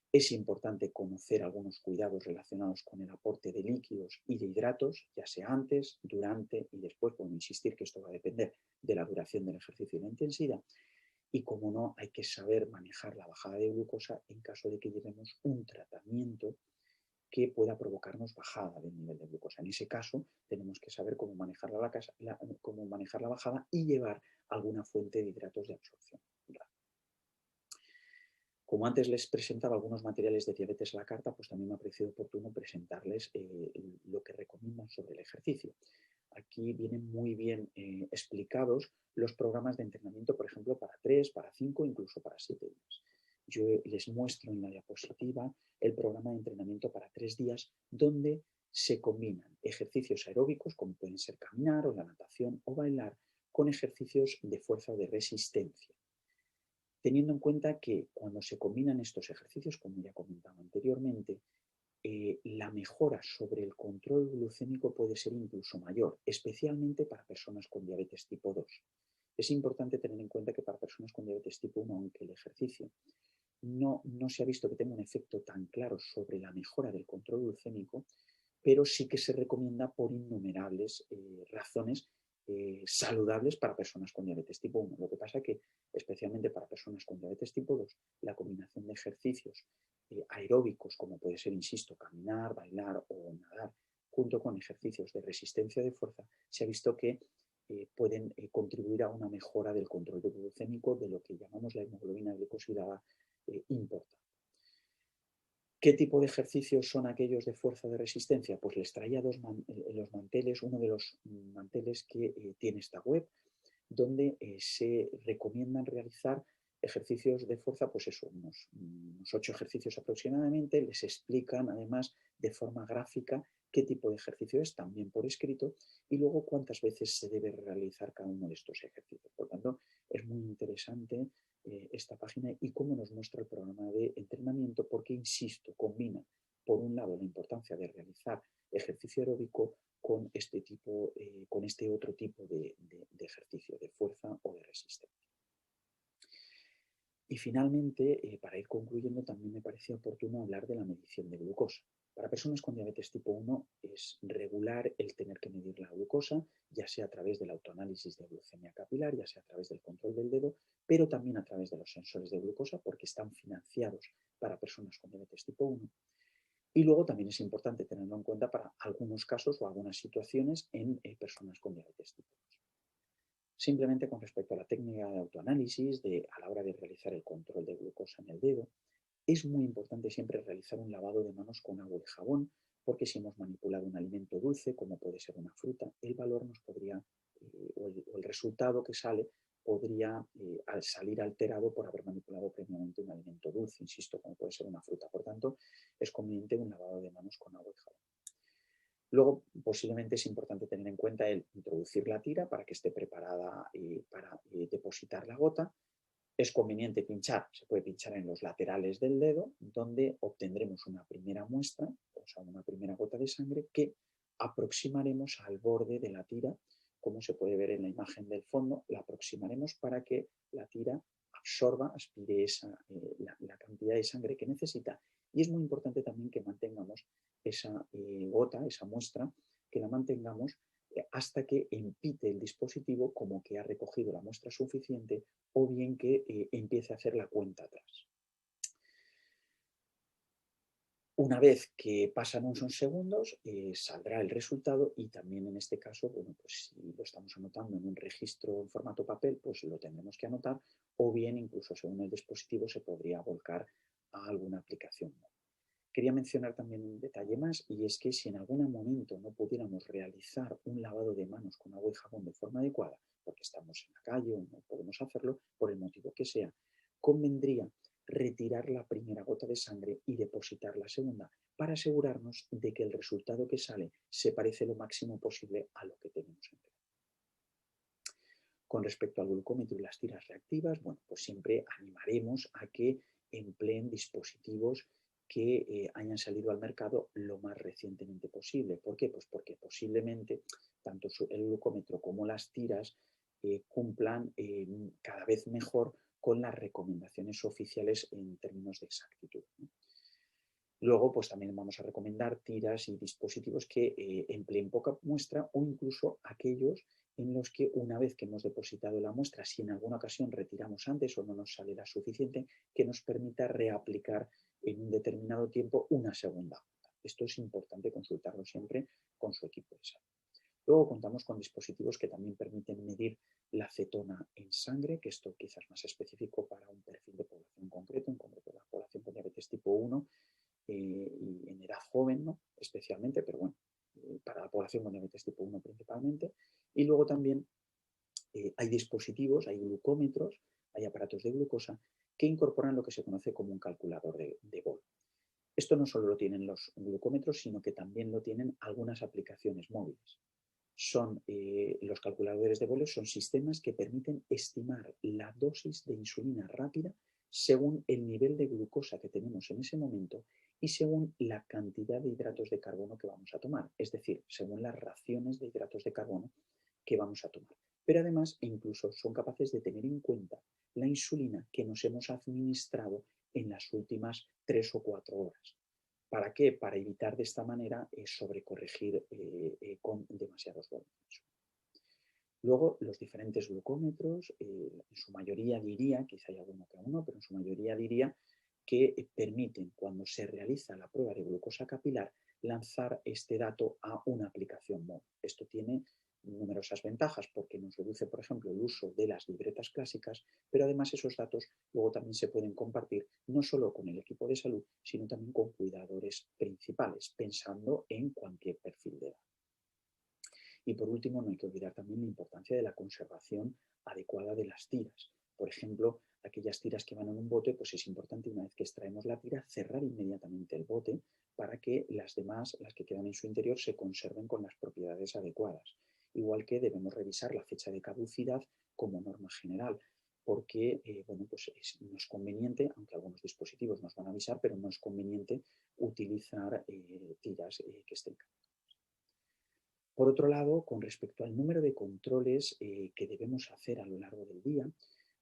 Es importante conocer algunos cuidados relacionados con el aporte de líquidos y de hidratos, ya sea antes, durante y después. Puedo insistir que esto va a depender de la duración del ejercicio y la intensidad. Y como no, hay que saber manejar la bajada de glucosa en caso de que llevemos un tratamiento que pueda provocarnos bajada del nivel de glucosa. En ese caso, tenemos que saber cómo manejar cómo manejar la bajada y llevar alguna fuente de hidratos de absorción. Como antes les presentaba algunos materiales de diabetes a la carta, pues también me ha parecido oportuno presentarles lo que recomiendan sobre el ejercicio. Aquí vienen muy bien explicados los programas de entrenamiento, por ejemplo, para 3, para 5, incluso para 7 días. Yo les muestro en la diapositiva el programa de entrenamiento para 3 días, donde se combinan ejercicios aeróbicos, como pueden ser caminar o la natación o bailar, con ejercicios de fuerza o de resistencia, teniendo en cuenta que cuando se combinan estos ejercicios, como ya comentaba anteriormente, la mejora sobre el control glucémico puede ser incluso mayor, especialmente para personas con diabetes tipo 2. Es importante tener en cuenta que para personas con diabetes tipo 1, aunque el ejercicio no se ha visto que tenga un efecto tan claro sobre la mejora del control glucémico, pero sí que se recomienda por innumerables razones saludables para personas con diabetes tipo 1. Lo que pasa es que, especialmente para personas con diabetes tipo 2, la combinación de ejercicios aeróbicos, como puede ser, insisto, caminar, bailar o nadar, junto con ejercicios de resistencia de fuerza, se ha visto que pueden contribuir a una mejora del control glucémico, de lo que llamamos la hemoglobina glicosilada importante. ¿Qué tipo de ejercicios son aquellos de fuerza de resistencia? Pues les traía los manteles, uno de los manteles que tiene esta web, donde se recomiendan realizar ejercicios de fuerza, pues eso, unos 8 ejercicios aproximadamente. Les explican además de forma gráfica qué tipo de ejercicio es, también por escrito, y luego cuántas veces se debe realizar cada uno de estos ejercicios. Por lo tanto, es muy interesante esta página y cómo nos muestra el programa de entrenamiento, porque, insisto, combina, por un lado, la importancia de realizar ejercicio aeróbico con este otro tipo de ejercicio, de fuerza o de resistencia. Y finalmente, para ir concluyendo, también me parecía oportuno hablar de la medición de glucosa. Para personas con diabetes tipo 1 es regular el tener que medir la glucosa, ya sea a través del autoanálisis de glucemia capilar, ya sea a través del control del dedo, pero también a través de los sensores de glucosa, porque están financiados para personas con diabetes tipo 1. Y luego también es importante tenerlo en cuenta para algunos casos o algunas situaciones en personas con diabetes tipo 2. Simplemente con respecto a la técnica de autoanálisis, a la hora de realizar el control de glucosa en el dedo, es muy importante siempre realizar un lavado de manos con agua y jabón, porque si hemos manipulado un alimento dulce, como puede ser una fruta, el valor nos podría, o el resultado que sale, podría salir alterado por haber manipulado previamente un alimento dulce, insisto, como puede ser una fruta. Por tanto, es conveniente un lavado de manos con agua y jabón. Luego, posiblemente es importante tener en cuenta el introducir la tira para que esté preparada para depositar la gota. Es conveniente pinchar, se puede pinchar en los laterales del dedo, donde obtendremos una primera muestra, o sea, una primera gota de sangre que aproximaremos al borde de la tira, como se puede ver en la imagen del fondo, la aproximaremos para que la tira absorba, aspire la cantidad de sangre que necesita. Y es muy importante también que mantengamos esa gota, esa muestra, que la mantengamos hasta que empite el dispositivo como que ha recogido la muestra suficiente o bien que empiece a hacer la cuenta atrás. Una vez que pasan unos segundos, saldrá el resultado y también en este caso, bueno, pues si lo estamos anotando en un registro en formato papel, pues lo tendremos que anotar o bien incluso según el dispositivo se podría volcar a alguna aplicación. Quería mencionar también un detalle más y es que si en algún momento no pudiéramos realizar un lavado de manos con agua y jabón de forma adecuada, porque estamos en la calle o no podemos hacerlo, por el motivo que sea, convendría retirar la primera gota de sangre y depositar la segunda para asegurarnos de que el resultado que sale se parece lo máximo posible a lo que tenemos en mente. Con respecto al glucómetro y las tiras reactivas, bueno, pues siempre animaremos a que empleen dispositivos que hayan salido al mercado lo más recientemente posible. ¿Por qué? Pues porque posiblemente tanto el glucómetro como las tiras cumplan cada vez mejor con las recomendaciones oficiales en términos de exactitud, ¿no? Luego, pues también vamos a recomendar tiras y dispositivos que empleen poca muestra o incluso aquellos en los que una vez que hemos depositado la muestra, si en alguna ocasión retiramos antes o no nos sale la suficiente, que nos permita reaplicar en un determinado tiempo una segunda gota. Esto es importante consultarlo siempre con su equipo de salud. Luego contamos con dispositivos que también permiten medir la cetona en sangre, que esto quizás más específico para un perfil de población concreto, en concreto la población con diabetes tipo 1 y en edad joven, ¿no? Especialmente, pero bueno, para la población con diabetes tipo 1 principalmente. Y luego también hay dispositivos, hay glucómetros, hay aparatos de glucosa que incorporan lo que se conoce como un calculador de bol. Esto no solo lo tienen los glucómetros, sino que también lo tienen algunas aplicaciones móviles. Los calculadores de bolo son sistemas que permiten estimar la dosis de insulina rápida según el nivel de glucosa que tenemos en ese momento y según la cantidad de hidratos de carbono que vamos a tomar, es decir, según las raciones de hidratos de carbono que vamos a tomar. Pero además incluso son capaces de tener en cuenta la insulina que nos hemos administrado en las últimas 3 o 4 horas. ¿Para qué? Para evitar de esta manera sobrecorregir con demasiados volúmenes. Luego, los diferentes glucómetros, en su mayoría diría, quizá hay alguno que uno, pero en su mayoría diría que permiten, cuando se realiza la prueba de glucosa capilar, lanzar este dato a una aplicación móvil. Esto tiene numerosas ventajas porque nos reduce, por ejemplo, el uso de las libretas clásicas, pero además esos datos luego también se pueden compartir no solo con el equipo de salud, sino también con cuidadores principales, pensando en cualquier perfil de edad. Y por último, no hay que olvidar también la importancia de la conservación adecuada de las tiras. Por ejemplo, aquellas tiras que van en un bote, pues es importante una vez que extraemos la tira, cerrar inmediatamente el bote para que las demás, las que quedan en su interior, se conserven con las propiedades adecuadas. Igual que debemos revisar la fecha de caducidad como norma general, porque bueno, pues no es conveniente, aunque algunos dispositivos nos van a avisar, pero no es conveniente utilizar tiras que estén caducadas. Por otro lado, con respecto al número de controles que debemos hacer a lo largo del día,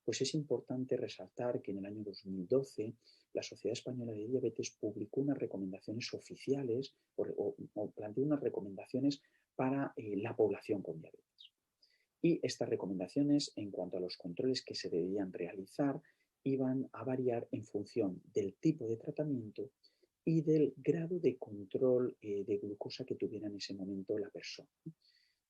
pues es importante resaltar que en el año 2012 la Sociedad Española de Diabetes publicó unas recomendaciones oficiales o planteó unas recomendaciones para la población con diabetes. Y estas recomendaciones en cuanto a los controles que se debían realizar iban a variar en función del tipo de tratamiento y del grado de control de glucosa que tuviera en ese momento la persona,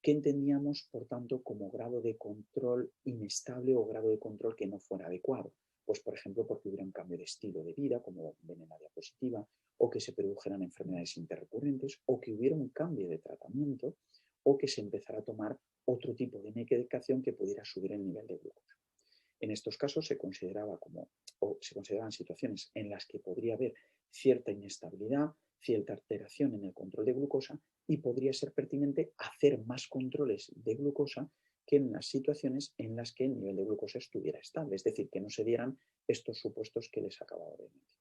que entendíamos, por tanto, como grado de control inestable o grado de control que no fuera adecuado. Pues, por ejemplo, porque hubiera un cambio de estilo de vida, como ven en la diapositiva, o que se produjeran enfermedades interrecurrentes, o que hubiera un cambio de tratamiento, o que se empezara a tomar otro tipo de medicación que pudiera subir el nivel de glucosa. En estos casos se consideraban situaciones en las que podría haber cierta inestabilidad, cierta alteración en el control de glucosa y podría ser pertinente hacer más controles de glucosa que en las situaciones en las que el nivel de glucosa estuviera estable, es decir, que no se dieran estos supuestos que les acababa de mencionar.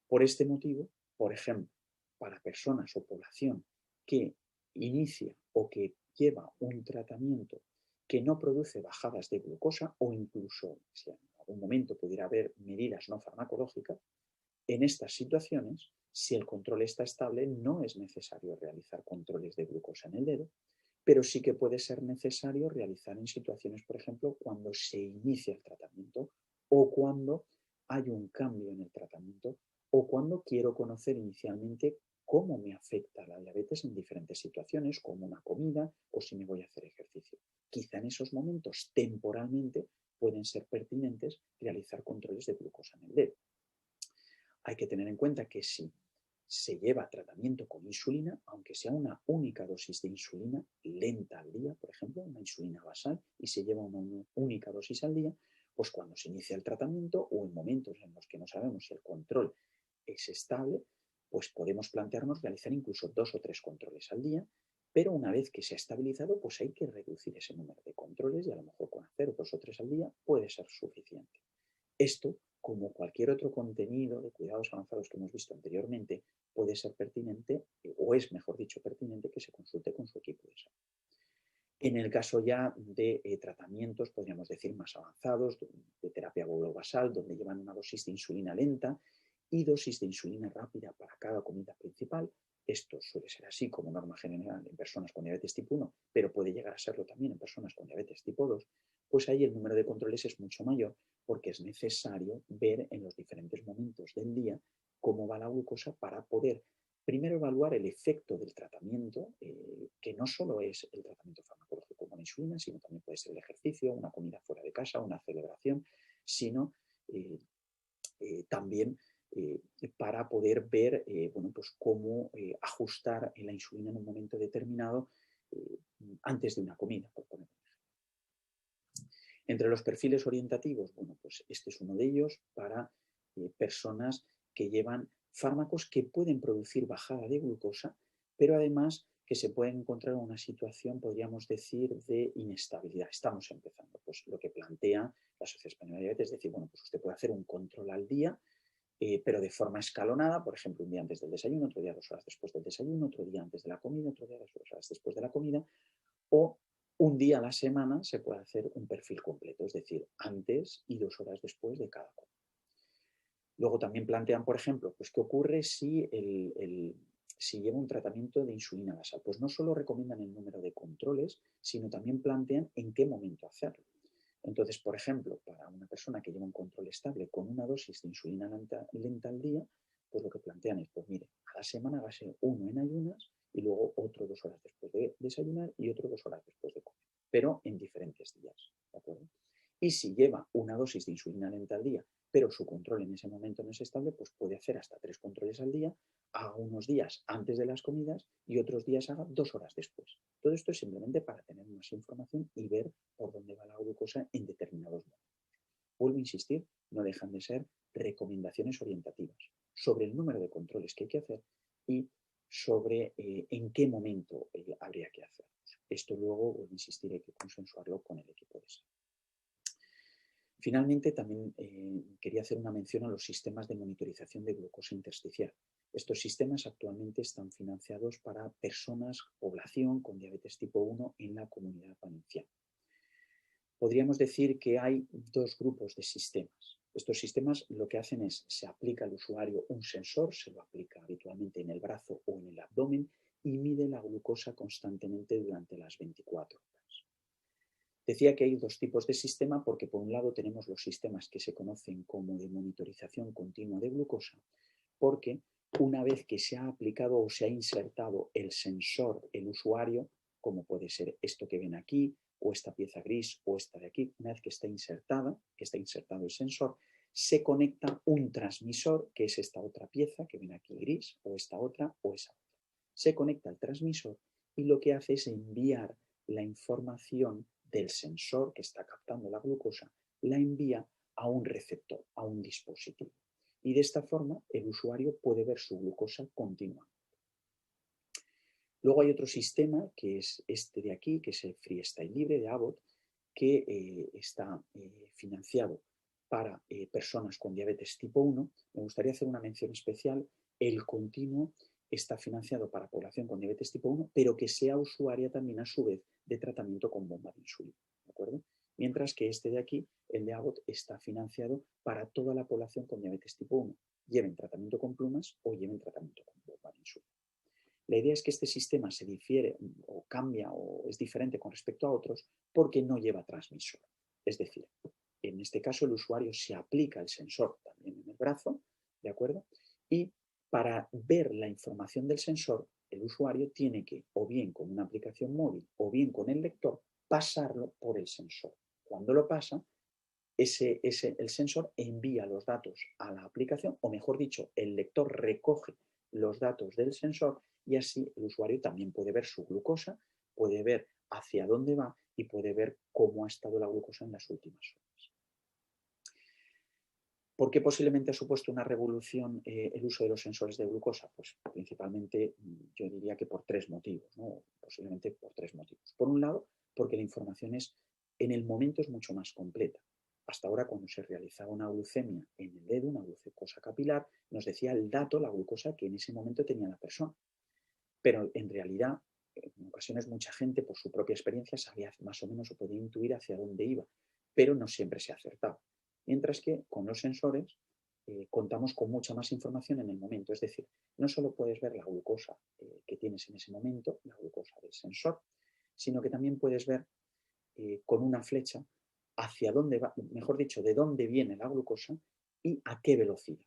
Por este motivo, por ejemplo, para personas o población que inicia o que lleva un tratamiento que no produce bajadas de glucosa o incluso si en algún momento pudiera haber medidas no farmacológicas, en estas situaciones, si el control está estable, no es necesario realizar controles de glucosa en el dedo, pero sí que puede ser necesario realizar en situaciones, por ejemplo, cuando se inicia el tratamiento o cuando hay un cambio en el tratamiento o cuando quiero conocer inicialmente cómo me afecta la diabetes en diferentes situaciones, como una comida o si me voy a hacer ejercicio. Quizá en esos momentos, temporalmente, pueden ser pertinentes realizar controles de glucosa en el dedo. Hay que tener en cuenta que si se lleva tratamiento con insulina, aunque sea una única dosis de insulina lenta al día, por ejemplo, una insulina basal, y se lleva una única dosis al día, pues cuando se inicia el tratamiento o en momentos en los que no sabemos si el control es estable, pues podemos plantearnos realizar incluso 2 o 3 controles al día, pero una vez que se ha estabilizado, pues hay que reducir ese número de controles y a lo mejor con hacer 2 o 3 al día puede ser suficiente. Esto, como cualquier otro contenido de cuidados avanzados que hemos visto anteriormente, puede ser pertinente, o es mejor dicho pertinente, que se consulte con su equipo de salud. En el caso ya de tratamientos, podríamos decir, más avanzados, de terapia basal, donde llevan una dosis de insulina lenta y dosis de insulina rápida para cada comida principal. Esto suele ser así como norma general en personas con diabetes tipo 1, pero puede llegar a serlo también en personas con diabetes tipo 2, pues ahí el número de controles es mucho mayor porque es necesario ver en los diferentes momentos del día cómo va la glucosa para poder primero evaluar el efecto del tratamiento, que no solo es el tratamiento farmacológico con insulina, sino también puede ser el ejercicio, una comida fuera de casa, una celebración, sino también para poder ver bueno, pues cómo ajustar la insulina en un momento determinado antes de una comida, por poner un ejemplo. Entre los perfiles orientativos, bueno, pues este es uno de ellos para personas que llevan fármacos que pueden producir bajada de glucosa, pero además que se pueden encontrar en una situación, podríamos decir, de inestabilidad. Estamos empezando, pues lo que plantea la Sociedad Española de Diabetes, es decir, bueno, pues usted puede hacer un control al día, pero de forma escalonada, por ejemplo, un día antes del desayuno, otro día 2 horas después del desayuno, otro día antes de la comida, otro día 2 horas después de la comida, o un día a la semana se puede hacer un perfil completo, es decir, antes y 2 horas después de cada comida. Luego también plantean, por ejemplo, pues qué ocurre si, si lleva un tratamiento de insulina basal. Pues no solo recomiendan el número de controles, sino también plantean en qué momento hacerlo. Entonces, por ejemplo, para una persona que lleva un control estable con una dosis de insulina lenta al día, pues lo que plantean es, pues mire, a la semana va a ser uno en ayunas y luego otro 2 horas después de desayunar y otro 2 horas después de comer, pero en diferentes días, ¿de acuerdo? Y si lleva una dosis de insulina lenta al día, pero su control en ese momento no es estable, pues puede hacer hasta 3 controles al día, haga unos días antes de las comidas y otros días haga 2 horas después. Todo esto es simplemente para tener más información y ver por dónde va la glucosa en determinados momentos. Vuelvo a insistir, no dejan de ser recomendaciones orientativas sobre el número de controles que hay que hacer y sobre en qué momento habría que hacerlos. Esto luego, vuelvo a insistir, hay que consensuarlo con el equipo de salud. Finalmente, también quería hacer una mención a los sistemas de monitorización de glucosa intersticial. Estos sistemas actualmente están financiados para personas, población con diabetes tipo 1 en la Comunidad Valenciana. Podríamos decir que hay dos grupos de sistemas. Estos sistemas lo que hacen es, se aplica al usuario un sensor, se lo aplica habitualmente en el brazo o en el abdomen y mide la glucosa constantemente durante las 24 horas. Decía que hay dos tipos de sistema porque por un lado tenemos los sistemas que se conocen como de monitorización continua de glucosa, porque una vez que se ha aplicado o se ha insertado el sensor, el usuario, como puede ser esto que ven aquí, o esta pieza gris, o esta de aquí, una vez que está insertada, que está insertado el sensor, se conecta un transmisor, que es esta otra pieza que ven aquí gris, o esta otra, o esa otra. Se conecta al transmisor y lo que hace es enviar la información del sensor que está captando la glucosa, la envía a un receptor, a un dispositivo. Y de esta forma el usuario puede ver su glucosa continuamente. Luego hay otro sistema que es este de aquí, que es el Freestyle Libre de Abbott, que está financiado para personas con diabetes tipo 1. Me gustaría hacer una mención especial. El continuo está financiado para población con diabetes tipo 1, pero que sea usuaria también a su vez de tratamiento con bomba de insulina. ¿De acuerdo? Mientras que este de aquí, el de Abbott, está financiado para toda la población con diabetes tipo 1, lleven tratamiento con plumas o lleven tratamiento con bomba de insulina. La idea es que este sistema se difiere o cambia o es diferente con respecto a otros porque no lleva transmisor. Es decir, en este caso el usuario se aplica el sensor también en el brazo, ¿de acuerdo? Y para ver la información del sensor, el usuario tiene que, o bien con una aplicación móvil o bien con el lector, pasarlo por el sensor. Cuando lo pasa, el sensor envía los datos a la aplicación, o mejor dicho, el lector recoge los datos del sensor y así el usuario también puede ver su glucosa, puede ver hacia dónde va y puede ver cómo ha estado la glucosa en las últimas horas. ¿Por qué posiblemente ha supuesto una revolución el uso de los sensores de glucosa? Pues principalmente yo diría que por tres motivos, ¿no? Posiblemente por tres motivos. Por un lado, porque la información en el momento es mucho más completa. Hasta ahora, cuando se realizaba una glucemia en el dedo, una glucosa capilar, nos decía el dato, la glucosa que en ese momento tenía la persona. Pero en realidad, en ocasiones mucha gente por su propia experiencia sabía más o menos o podía intuir hacia dónde iba, pero no siempre se acertaba. Mientras que con los sensores contamos con mucha más información en el momento. Es decir, no solo puedes ver la glucosa que tienes en ese momento, la glucosa del sensor, sino que también puedes ver con una flecha hacia dónde va, mejor dicho, de dónde viene la glucosa y a qué velocidad.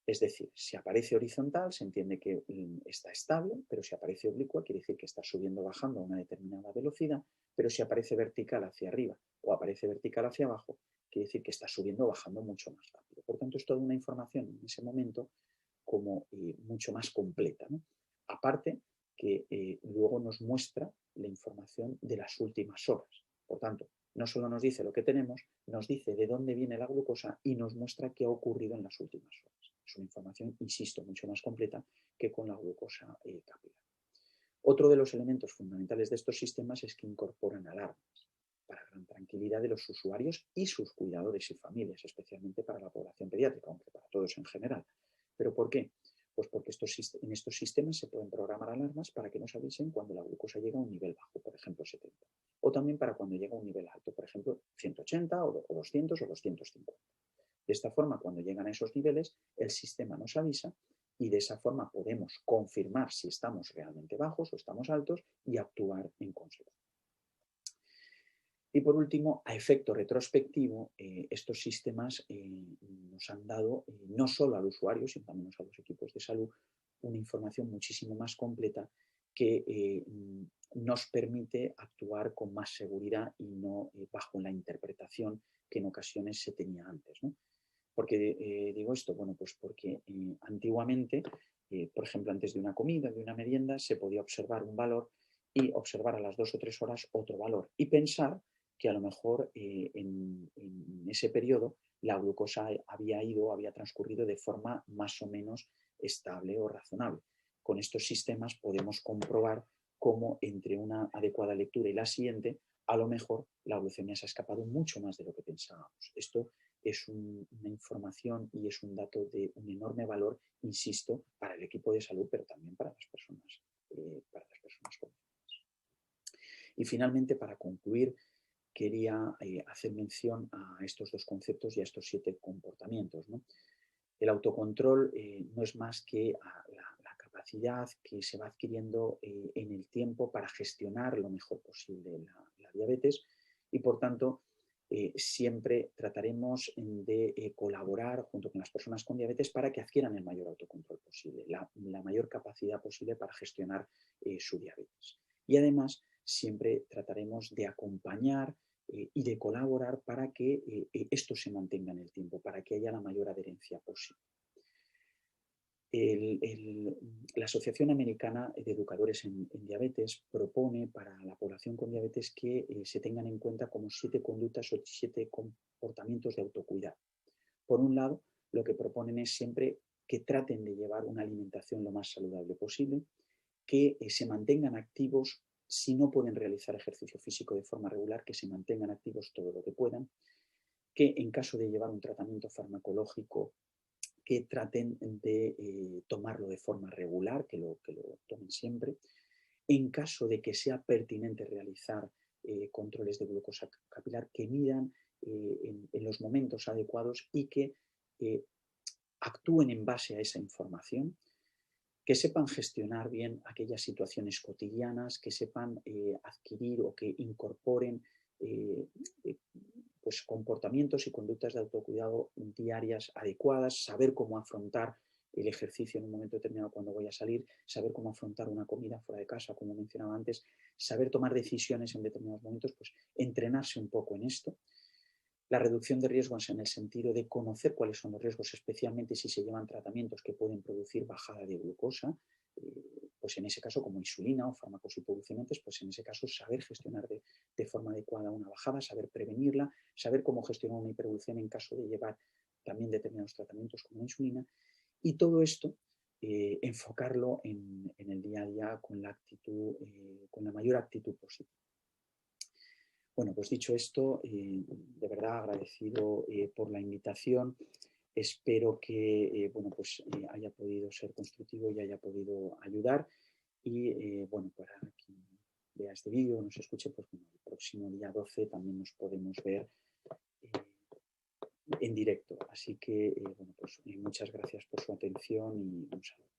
Es decir, si aparece horizontal se entiende que está estable, pero si aparece oblicua quiere decir que está subiendo o bajando a una determinada velocidad, pero si aparece vertical hacia arriba o aparece vertical hacia abajo, quiere decir que está subiendo o bajando mucho más rápido. Por tanto, es toda una información en ese momento como mucho más completa, ¿no? Aparte que luego nos muestra la información de las últimas horas. Por tanto, no solo nos dice lo que tenemos, nos dice de dónde viene la glucosa y nos muestra qué ha ocurrido en las últimas horas. Es una información, insisto, mucho más completa que con la glucosa capilar. Otro de los elementos fundamentales de estos sistemas es que incorporan alarmas para gran tranquilidad de los usuarios y sus cuidadores y familias, especialmente para la población pediátrica, aunque para todos en general. ¿Pero por qué? Pues porque en estos sistemas se pueden programar alarmas para que nos avisen cuando la glucosa llega a un nivel bajo, por ejemplo 70. O también para cuando llega a un nivel alto, por ejemplo 180 o 200 o 250. De esta forma, cuando llegan a esos niveles, el sistema nos avisa y de esa forma podemos confirmar si estamos realmente bajos o estamos altos y actuar en consecuencia. Y por último, a efecto retrospectivo, estos sistemas nos han dado, no solo al usuario, sino también a los equipos de salud, una información muchísimo más completa que nos permite actuar con más seguridad y no bajo la interpretación que en ocasiones se tenía antes, ¿no? ¿Por qué digo esto? Bueno, pues porque antiguamente, por ejemplo, antes de una comida, de una merienda, se podía observar un valor y observar a las 2 o 3 horas otro valor y pensar que a lo mejor en ese periodo la glucosa había transcurrido de forma más o menos estable o razonable. Con estos sistemas podemos comprobar cómo entre una adecuada lectura y la siguiente a lo mejor la glucemia se ha escapado mucho más de lo que pensábamos. Esto es una información y es un dato de un enorme valor, insisto, para el equipo de salud, pero también para las personas con diabetes. Y finalmente, para concluir, quería hacer mención a estos dos conceptos y a estos 7 comportamientos, ¿no? El autocontrol no es más que la capacidad que se va adquiriendo en el tiempo para gestionar lo mejor posible la diabetes y, por tanto, siempre trataremos de colaborar junto con las personas con diabetes para que adquieran el mayor autocontrol posible, la mayor capacidad posible para gestionar su diabetes. Y además, siempre trataremos de acompañar y de colaborar para que esto se mantenga en el tiempo, para que haya la mayor adherencia posible. La Asociación Americana de Educadores en Diabetes propone para la población con diabetes que se tengan en cuenta como 7 conductas o 7 comportamientos de autocuidado. Por un lado, lo que proponen es siempre que traten de llevar una alimentación lo más saludable posible, que se mantengan activos si no pueden realizar ejercicio físico de forma regular, que se mantengan activos todo lo que puedan, que en caso de llevar un tratamiento farmacológico, que traten de tomarlo de forma regular, que lo tomen siempre. En caso de que sea pertinente realizar controles de glucosa capilar, que midan en los momentos adecuados y que actúen en base a esa información, que sepan gestionar bien aquellas situaciones cotidianas, que sepan adquirir o que incorporen pues comportamientos y conductas de autocuidado diarias adecuadas, saber cómo afrontar el ejercicio en un momento determinado cuando voy a salir, saber cómo afrontar una comida fuera de casa, como mencionaba antes, saber tomar decisiones en determinados momentos, pues entrenarse un poco en esto. La reducción de riesgos en el sentido de conocer cuáles son los riesgos, especialmente si se llevan tratamientos que pueden producir bajada de glucosa, pues en ese caso como insulina o fármacos hipoglucemiantes, pues en ese caso saber gestionar de forma adecuada una bajada, saber prevenirla, saber cómo gestionar una hiperglucemia en caso de llevar también determinados tratamientos como la insulina, y todo esto enfocarlo en el día a día con la actitud, con la mayor actitud posible. Bueno, pues dicho esto, de verdad agradecido por la invitación. Espero que bueno, pues, haya podido ser constructivo y haya podido ayudar. Y bueno, para quien vea este vídeo o nos escuche, pues bueno, el próximo día 12 también nos podemos ver en directo. Así que bueno, pues muchas gracias por su atención y un saludo.